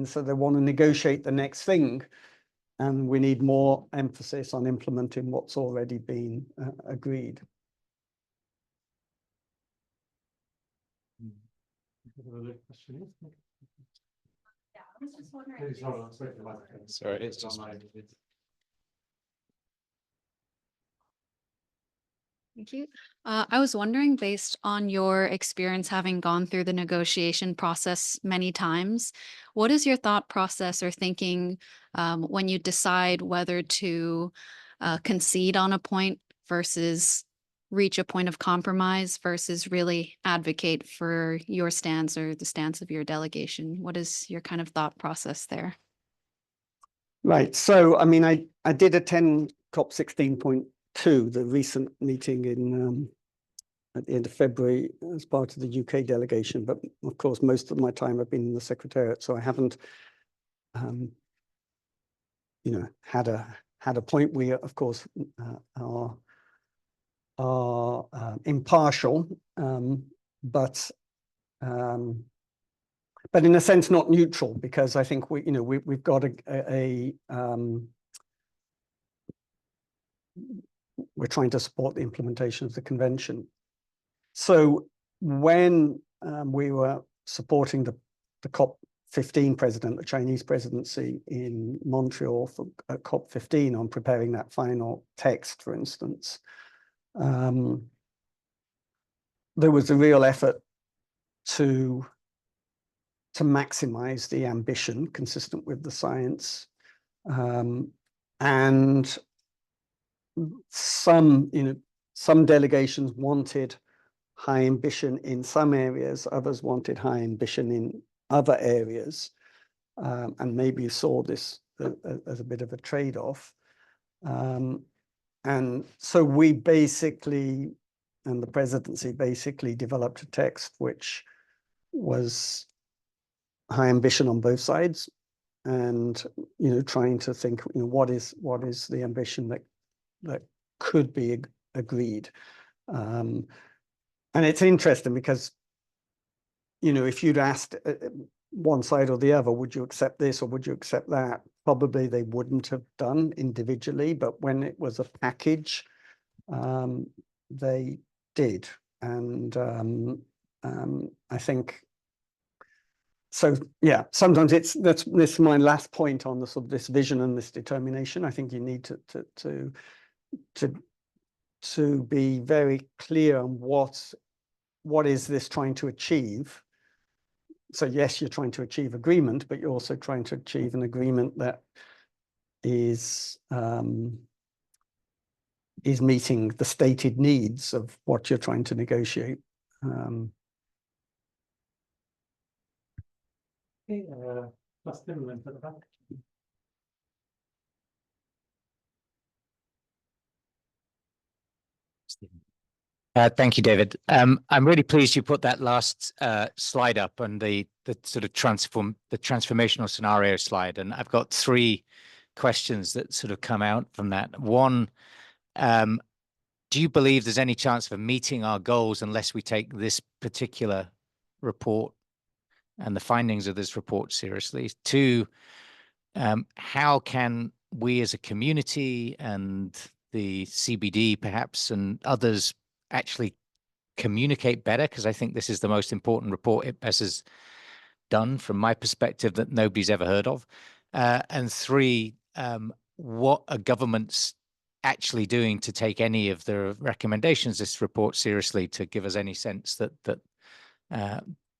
Speaker 2: so they want to negotiate the next thing. And we need more emphasis on implementing what's already been agreed.
Speaker 5: Yeah, I was just wondering.
Speaker 4: Sorry, it's just
Speaker 5: Thank you. I was wondering, based on your experience having gone through the negotiation process many times, what is your thought process or thinking when you decide whether to concede on a point versus reach a point of compromise versus really advocate for your stance or the stance of your delegation? What is your kind of thought process there?
Speaker 2: Right. So, I mean, I did attend COP-16.2, the recent meeting in at the end of February as part of the UK delegation. But of course, most of my time I've been in the Secretariat, so I haven't, had a point. We, of course, are impartial, but in a sense not neutral, because I think we've got we're trying to support the implementation of the convention. So when we were supporting the COP-15 president, the Chinese presidency in Montreal for COP-15 on preparing that final text, for instance, there was a real effort to maximize the ambition consistent with the science, and some delegations wanted high ambition in some areas, others wanted high ambition in other areas, and maybe you saw this as a bit of a trade-off. And so we basically, and the presidency basically developed a text which was high ambition on both sides, and trying to think what is the ambition that could be agreed. And it's interesting because if you'd asked one side or the other, would you accept this or would you accept that, probably they wouldn't have done individually, but when it was a package, they did. And I think so. Yeah, sometimes this is my last point on the sort of this vision and this determination. I think you need to be very clear on what is this trying to achieve. So yes, you're trying to achieve agreement, but you're also trying to achieve an agreement that is meeting the stated needs of what you're trying to negotiate.
Speaker 6: Thank you, David. I'm really pleased you put that last slide up on the sort of transformational scenario slide, and I've got three questions that sort of come out from that. One, do you believe there's any chance of meeting our goals unless we take this particular report and the findings of this report seriously? Two, how can we as a community and the CBD perhaps and others actually communicate better? Because I think this is the most important report IPBES has done from my perspective that nobody's ever heard of. And three, what are governments actually doing to take any of the recommendations this report seriously, to give us any sense that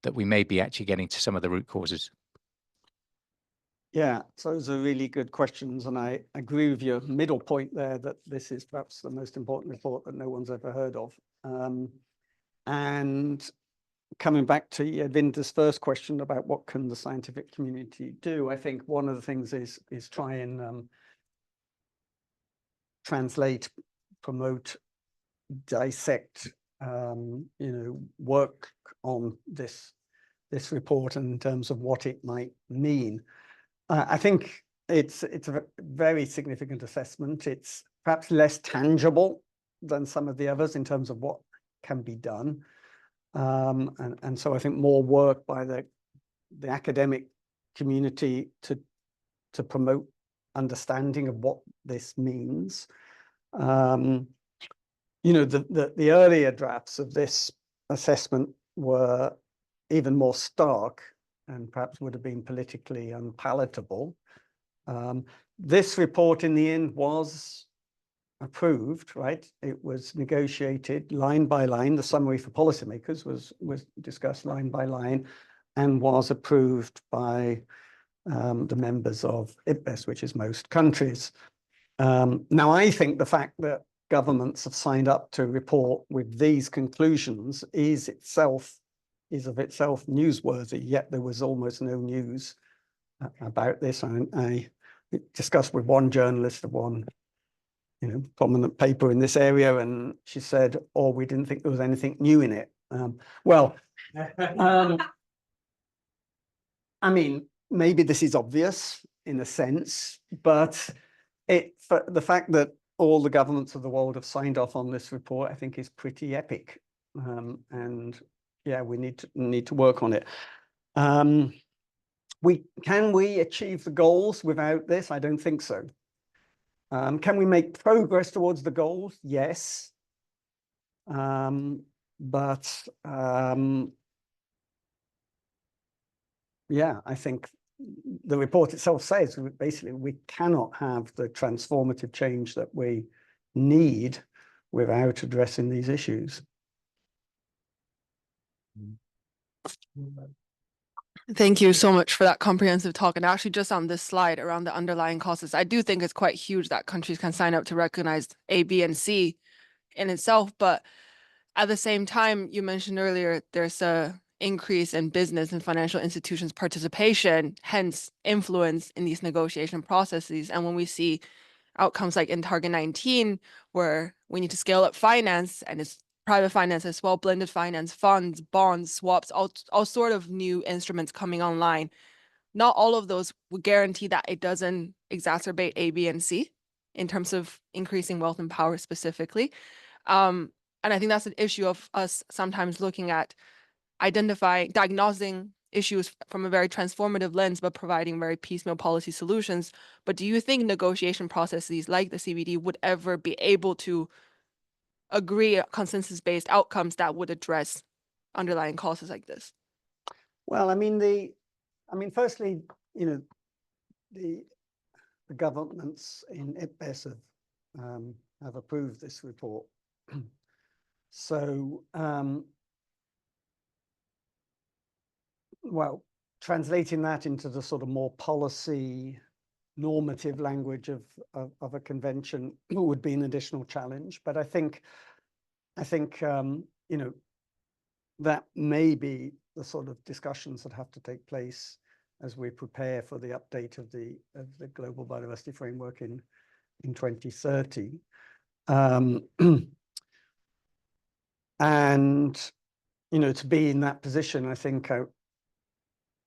Speaker 6: that we may be actually getting to some of the root causes?
Speaker 2: Yeah, so those are really good questions, and I agree with your middle point there that this is perhaps the most important report that no one's ever heard of. And coming back to Vinda's first question about what can the scientific community do, I think one of the things is try and translate, promote, dissect, work on this report and in terms of what it might mean. I think it's a very significant assessment. It's perhaps less tangible than some of the others in terms of what can be done. And so I think more work by the academic community to promote understanding of what this means. The earlier drafts of this assessment were even more stark and perhaps would have been politically unpalatable. This report in the end was approved, right? It was negotiated line by line. The summary for policymakers was discussed line by line and was approved by the members of IPBES, which is most countries. Now, I think the fact that governments have signed up to a report with these conclusions is of itself newsworthy, yet there was almost no news about this. I discussed with one journalist of one prominent paper in this area, and she said, "Oh, we didn't think there was anything new in it." I mean, maybe this is obvious in a sense, but the fact that all the governments of the world have signed off on this report, I think, is pretty epic. And yeah, we need to work on it. Can we achieve the goals without this? I don't think so. Can we make progress towards the goals? Yes. Yeah, I think the report itself says basically we cannot have the transformative change that we need without addressing these issues.
Speaker 7: Thank you so much for that comprehensive talk. And actually, just on this slide around the underlying causes, I do think it's quite huge that countries can sign up to recognize A, B, and C in itself. But at the same time, you mentioned earlier, there's a increase in business and financial institutions' participation, hence influence in these negotiation processes. And when we see outcomes like in Target 19, where we need to scale up finance, and it's private finance as well, blended finance, funds, bonds, swaps, all sort of new instruments coming online. Not all of those would guarantee that it doesn't exacerbate A, B, and C in terms of increasing wealth and power specifically. And I think that's an issue of us sometimes looking at diagnosing issues from a very transformative lens, but providing very piecemeal policy solutions. But do you think negotiation processes like the CBD would ever be able to agree consensus-based outcomes that would address underlying causes like this?
Speaker 2: Well, I mean, firstly, the governments in IPBES have approved this report. So, well, translating that into the sort of more policy normative language of a convention would be an additional challenge. But I think that may be the sort of discussions that have to take place as we prepare for the update of the Global Biodiversity Framework in 2030. And to be in that position, I think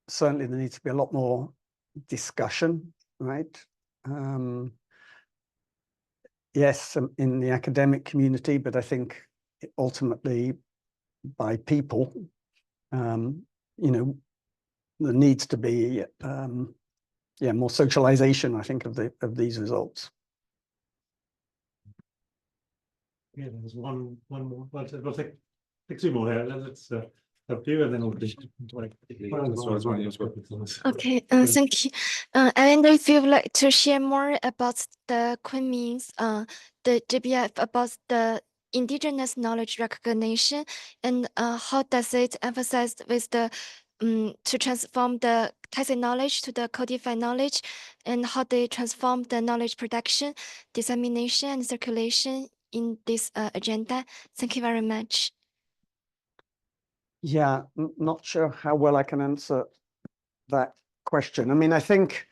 Speaker 2: certainly there needs to be a lot more discussion, right? yes, in the academic community, but I think ultimately by people, you know, there needs to be yeah, more socialization, I think, of these results.
Speaker 1: Yeah, there's one more. We'll take two more here. Let's help you, and then we'll do.
Speaker 8: Okay, thank you. I wonder if you would like to share more about the Kunming's, the GBF, about the indigenous knowledge recognition, and how does it emphasize with the to transform the tacit knowledge to the codified knowledge, and how they transform the knowledge production, dissemination, and circulation in this agenda. Thank you very much.
Speaker 2: Yeah, not sure how well I can answer that question. I mean, I think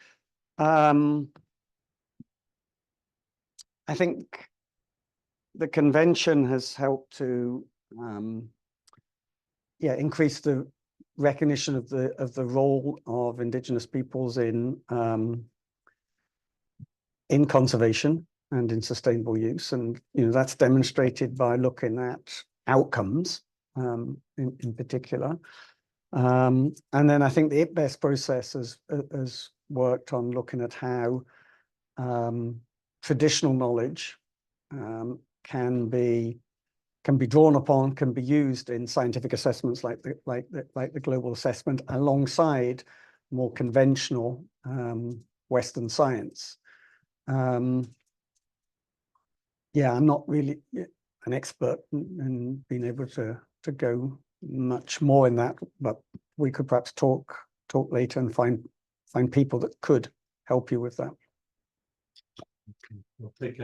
Speaker 2: the convention has helped to yeah, increase the recognition of the role of indigenous peoples in conservation and in sustainable use, and you know, that's demonstrated by looking at outcomes in particular. And then I think the IPBES process has worked on looking at how traditional knowledge can be drawn upon, can be used in scientific assessments like the global assessment, alongside more conventional Western science. Yeah, I'm not really an expert in being able to go much more in that, but we could perhaps talk later and find people that could help you with that.
Speaker 1: Okay, we'll take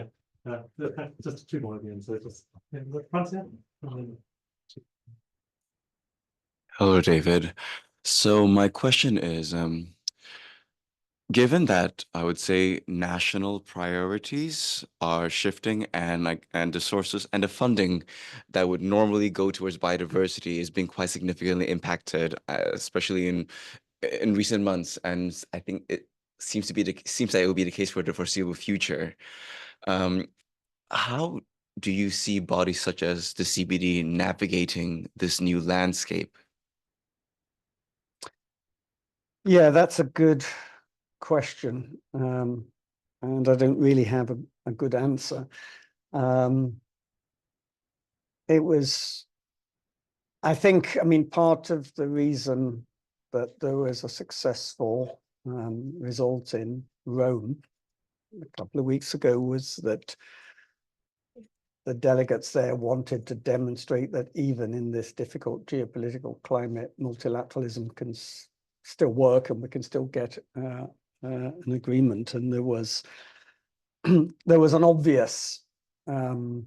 Speaker 1: just two more at the end. So just Francia.
Speaker 9: Hello, David. So my question is, given that I would say national priorities are shifting, and the sources and the funding that would normally go towards biodiversity is being quite significantly impacted, especially in recent months, and I think it seems like it will be the case for the foreseeable future. How do you see bodies such as the CBD navigating this new landscape?
Speaker 2: Yeah, that's a good question, and I don't really have a good answer. It was, I think, I mean, part of the reason that there was a successful result in Rome a couple of weeks ago was that the delegates there wanted to demonstrate that even in this difficult geopolitical climate, multilateralism can still work, and we can still get an agreement. And there was an obvious not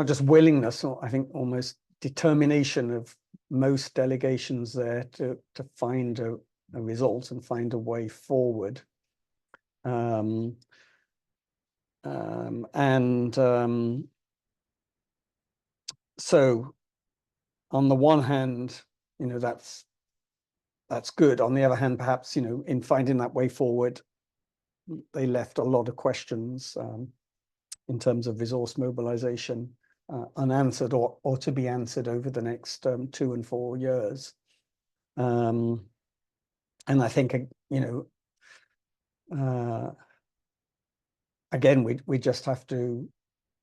Speaker 2: just willingness, or I think almost determination of most delegations there to find a result and find a way forward. So on the one hand, you know, that's good. On the other hand, perhaps, you know, in finding that way forward, they left a lot of questions in terms of resource mobilization unanswered, or to be answered over the next 2 and 4 years. And I think, you know, again, we just have to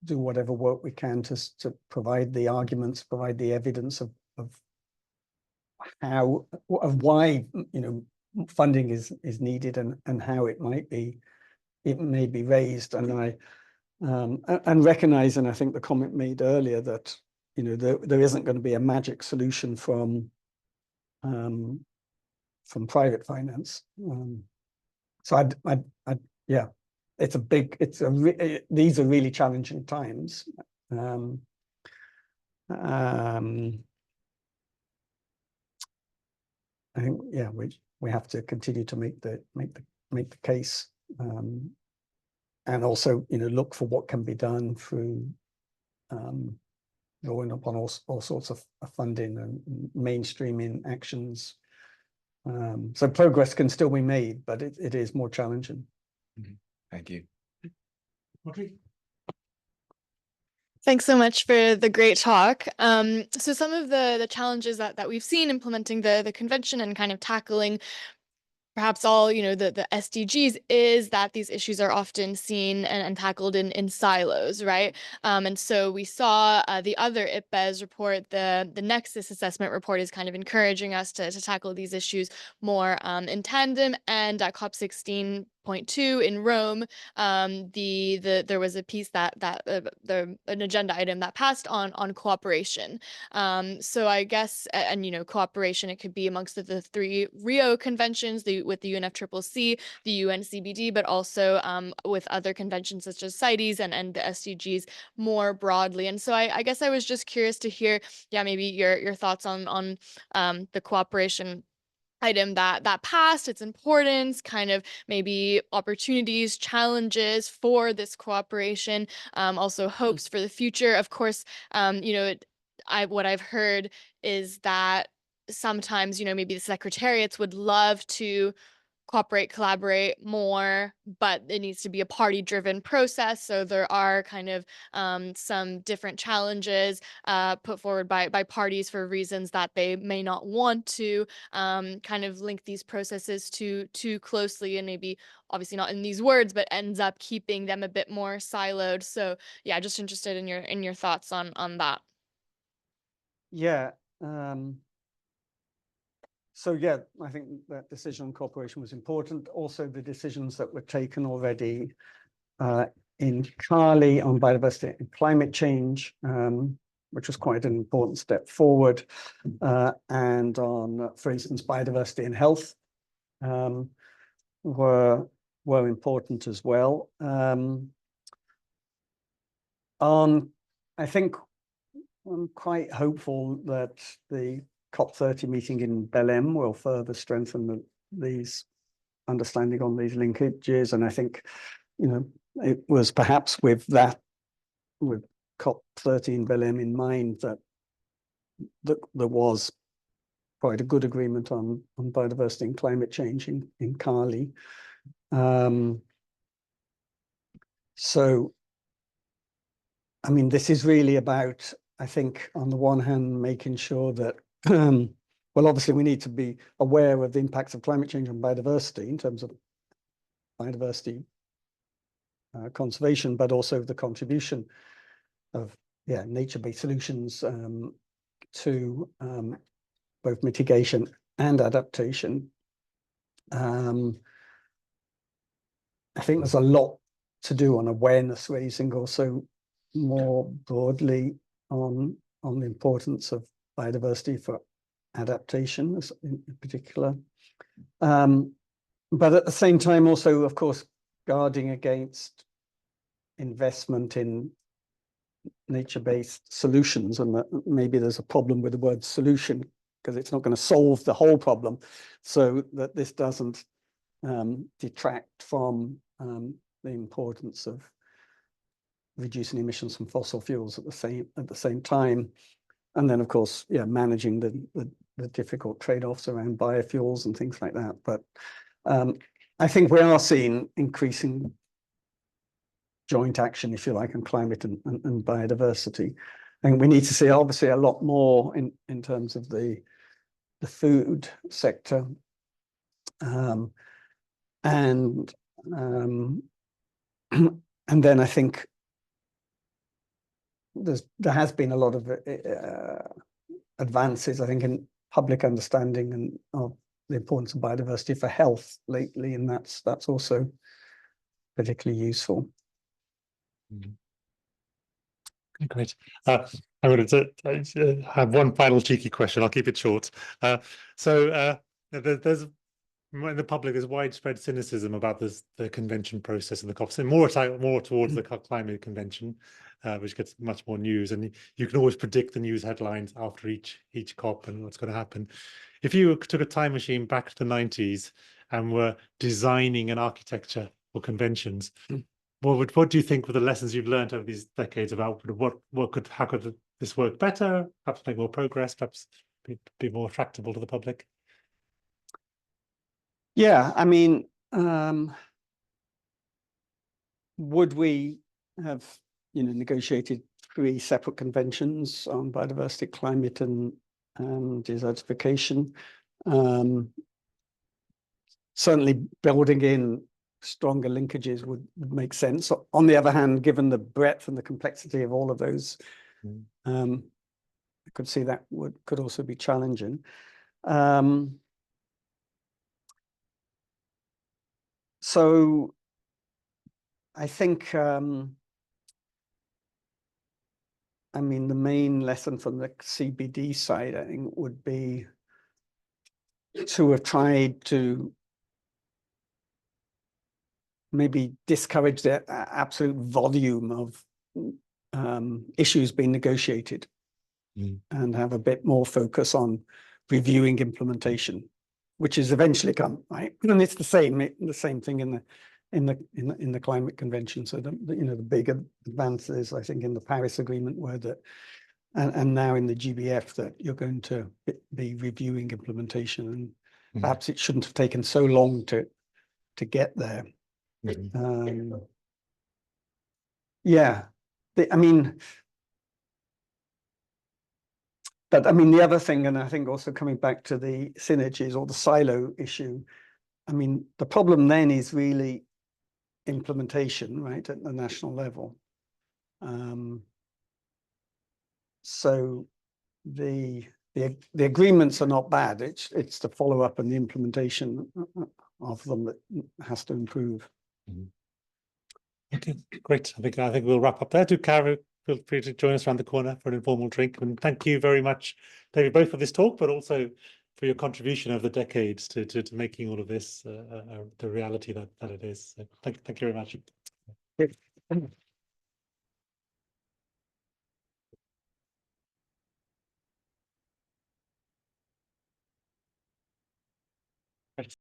Speaker 2: do whatever work we can to provide the arguments, provide the evidence of why, you know, funding is needed, and how it may be raised. And and recognize, and I think the comment made earlier, that, you know, there isn't going to be a magic solution from private finance. So yeah, these are really challenging times. I think, yeah, we have to continue to make the case, and also, you know, look for what can be done through drawing upon all sorts of funding and mainstreaming actions. So progress can still be made, but it is more challenging.
Speaker 4: Thank you.
Speaker 1: Okay.
Speaker 10: Thanks so much for the great talk. So some of the challenges that we've seen implementing the convention and kind of tackling perhaps all, the SDGs is that these issues are often seen and tackled in silos, right? And so we saw the other IPBES report, the Nexus assessment report is kind of encouraging us to tackle these issues more in tandem. And at COP-16.2 in Rome, there was a piece an agenda item that passed on cooperation. So I guess, and cooperation, it could be amongst the three Rio conventions, with the UNFCCC, the UN CBD, but also with other conventions such as CITES and the SDGs more broadly. And so I guess I was just curious to hear, maybe your thoughts on the cooperation item that passed, its importance, kind of maybe opportunities, challenges for this cooperation, also hopes for the future. Of course, what I've heard is that sometimes, maybe the secretariats would love to collaborate more, but it needs to be a party-driven process. So there are kind of some different challenges put forward by parties for reasons that they may not want to kind of link these processes too closely, and maybe obviously not in these words, but ends up keeping them a bit more siloed. So yeah, just interested in your thoughts on that.
Speaker 2: Yeah. So yeah, I think that decision on cooperation was important. Also, the decisions that were taken already in Cali on biodiversity and climate change, which was quite an important step forward, and on, for instance, biodiversity and health, were important as well. I think I'm quite hopeful that the COP30 meeting in Belém will further strengthen these understanding on these linkages. And I think, it was perhaps with COP30 in Belém in mind that there was quite a good agreement on biodiversity and climate change in Cali. So, I mean, this is really about, I think, on the one hand, making sure that, well, obviously we need to be aware of the impacts of climate change on biodiversity in terms of biodiversity conservation, but also the contribution of nature-based solutions to both mitigation and adaptation. I think there's a lot to do on awareness raising, also more broadly on the importance of biodiversity for adaptation in particular. But at the same time, also, of course, guarding against investment in nature-based solutions. And maybe there's a problem with the word solution because it's not going to solve the whole problem. So that this doesn't detract from the importance of reducing emissions from fossil fuels at the same time. And then, of course, managing the difficult trade-offs around biofuels and things like that. But I think we are seeing increasing joint action, if you like, on climate and biodiversity. I think we need to see obviously a lot more in terms of the food sector. And then I think there has been a lot of advances, I think, in public understanding and of the importance of biodiversity for health lately, and that's also particularly useful.
Speaker 1: Great. I'm going to have one final cheeky question. I'll keep it short. There's in the public, there's widespread cynicism about the convention process and the COP, so more towards the climate convention, which gets much more news, and you can always predict the news headlines after each COP and what's going to happen. If you took a time machine back to the 90s and were designing an architecture for conventions, what do you think were the lessons you've learned over these decades about how could this work better, perhaps make more progress, perhaps be more attractable to the public?
Speaker 2: Yeah, I mean, would we have, negotiated 3 separate conventions on biodiversity, climate, and desertification? Certainly building in stronger linkages would make sense. On the other hand, given the breadth and the complexity of all of those, I could see that could also be challenging. So I think, I mean, the main lesson from the CBD side, I think, would be to have tried to maybe discourage the absolute volume of issues being negotiated and have a bit more focus on reviewing implementation, which is eventually come, right? And it's the same thing in the climate convention. So the big advances, I think, in the Paris Agreement were that, and now in the GBF, that you're going to be reviewing implementation, and perhaps it shouldn't have taken so long to get there. Yeah, I mean, but I mean, the other thing, and I think also coming back to the synergies or the silo issue, I mean, the problem then is really implementation, right, at the national level. So the agreements are not bad. It's the follow up and the implementation of them that has to improve.
Speaker 1: Okay, great. I think we'll wrap up there. Do Cara, feel free to join us around the corner for an informal drink. And thank you very much, David, both for this talk, but also for your contribution over the decades to making all of this the reality that it is. So thank you very much.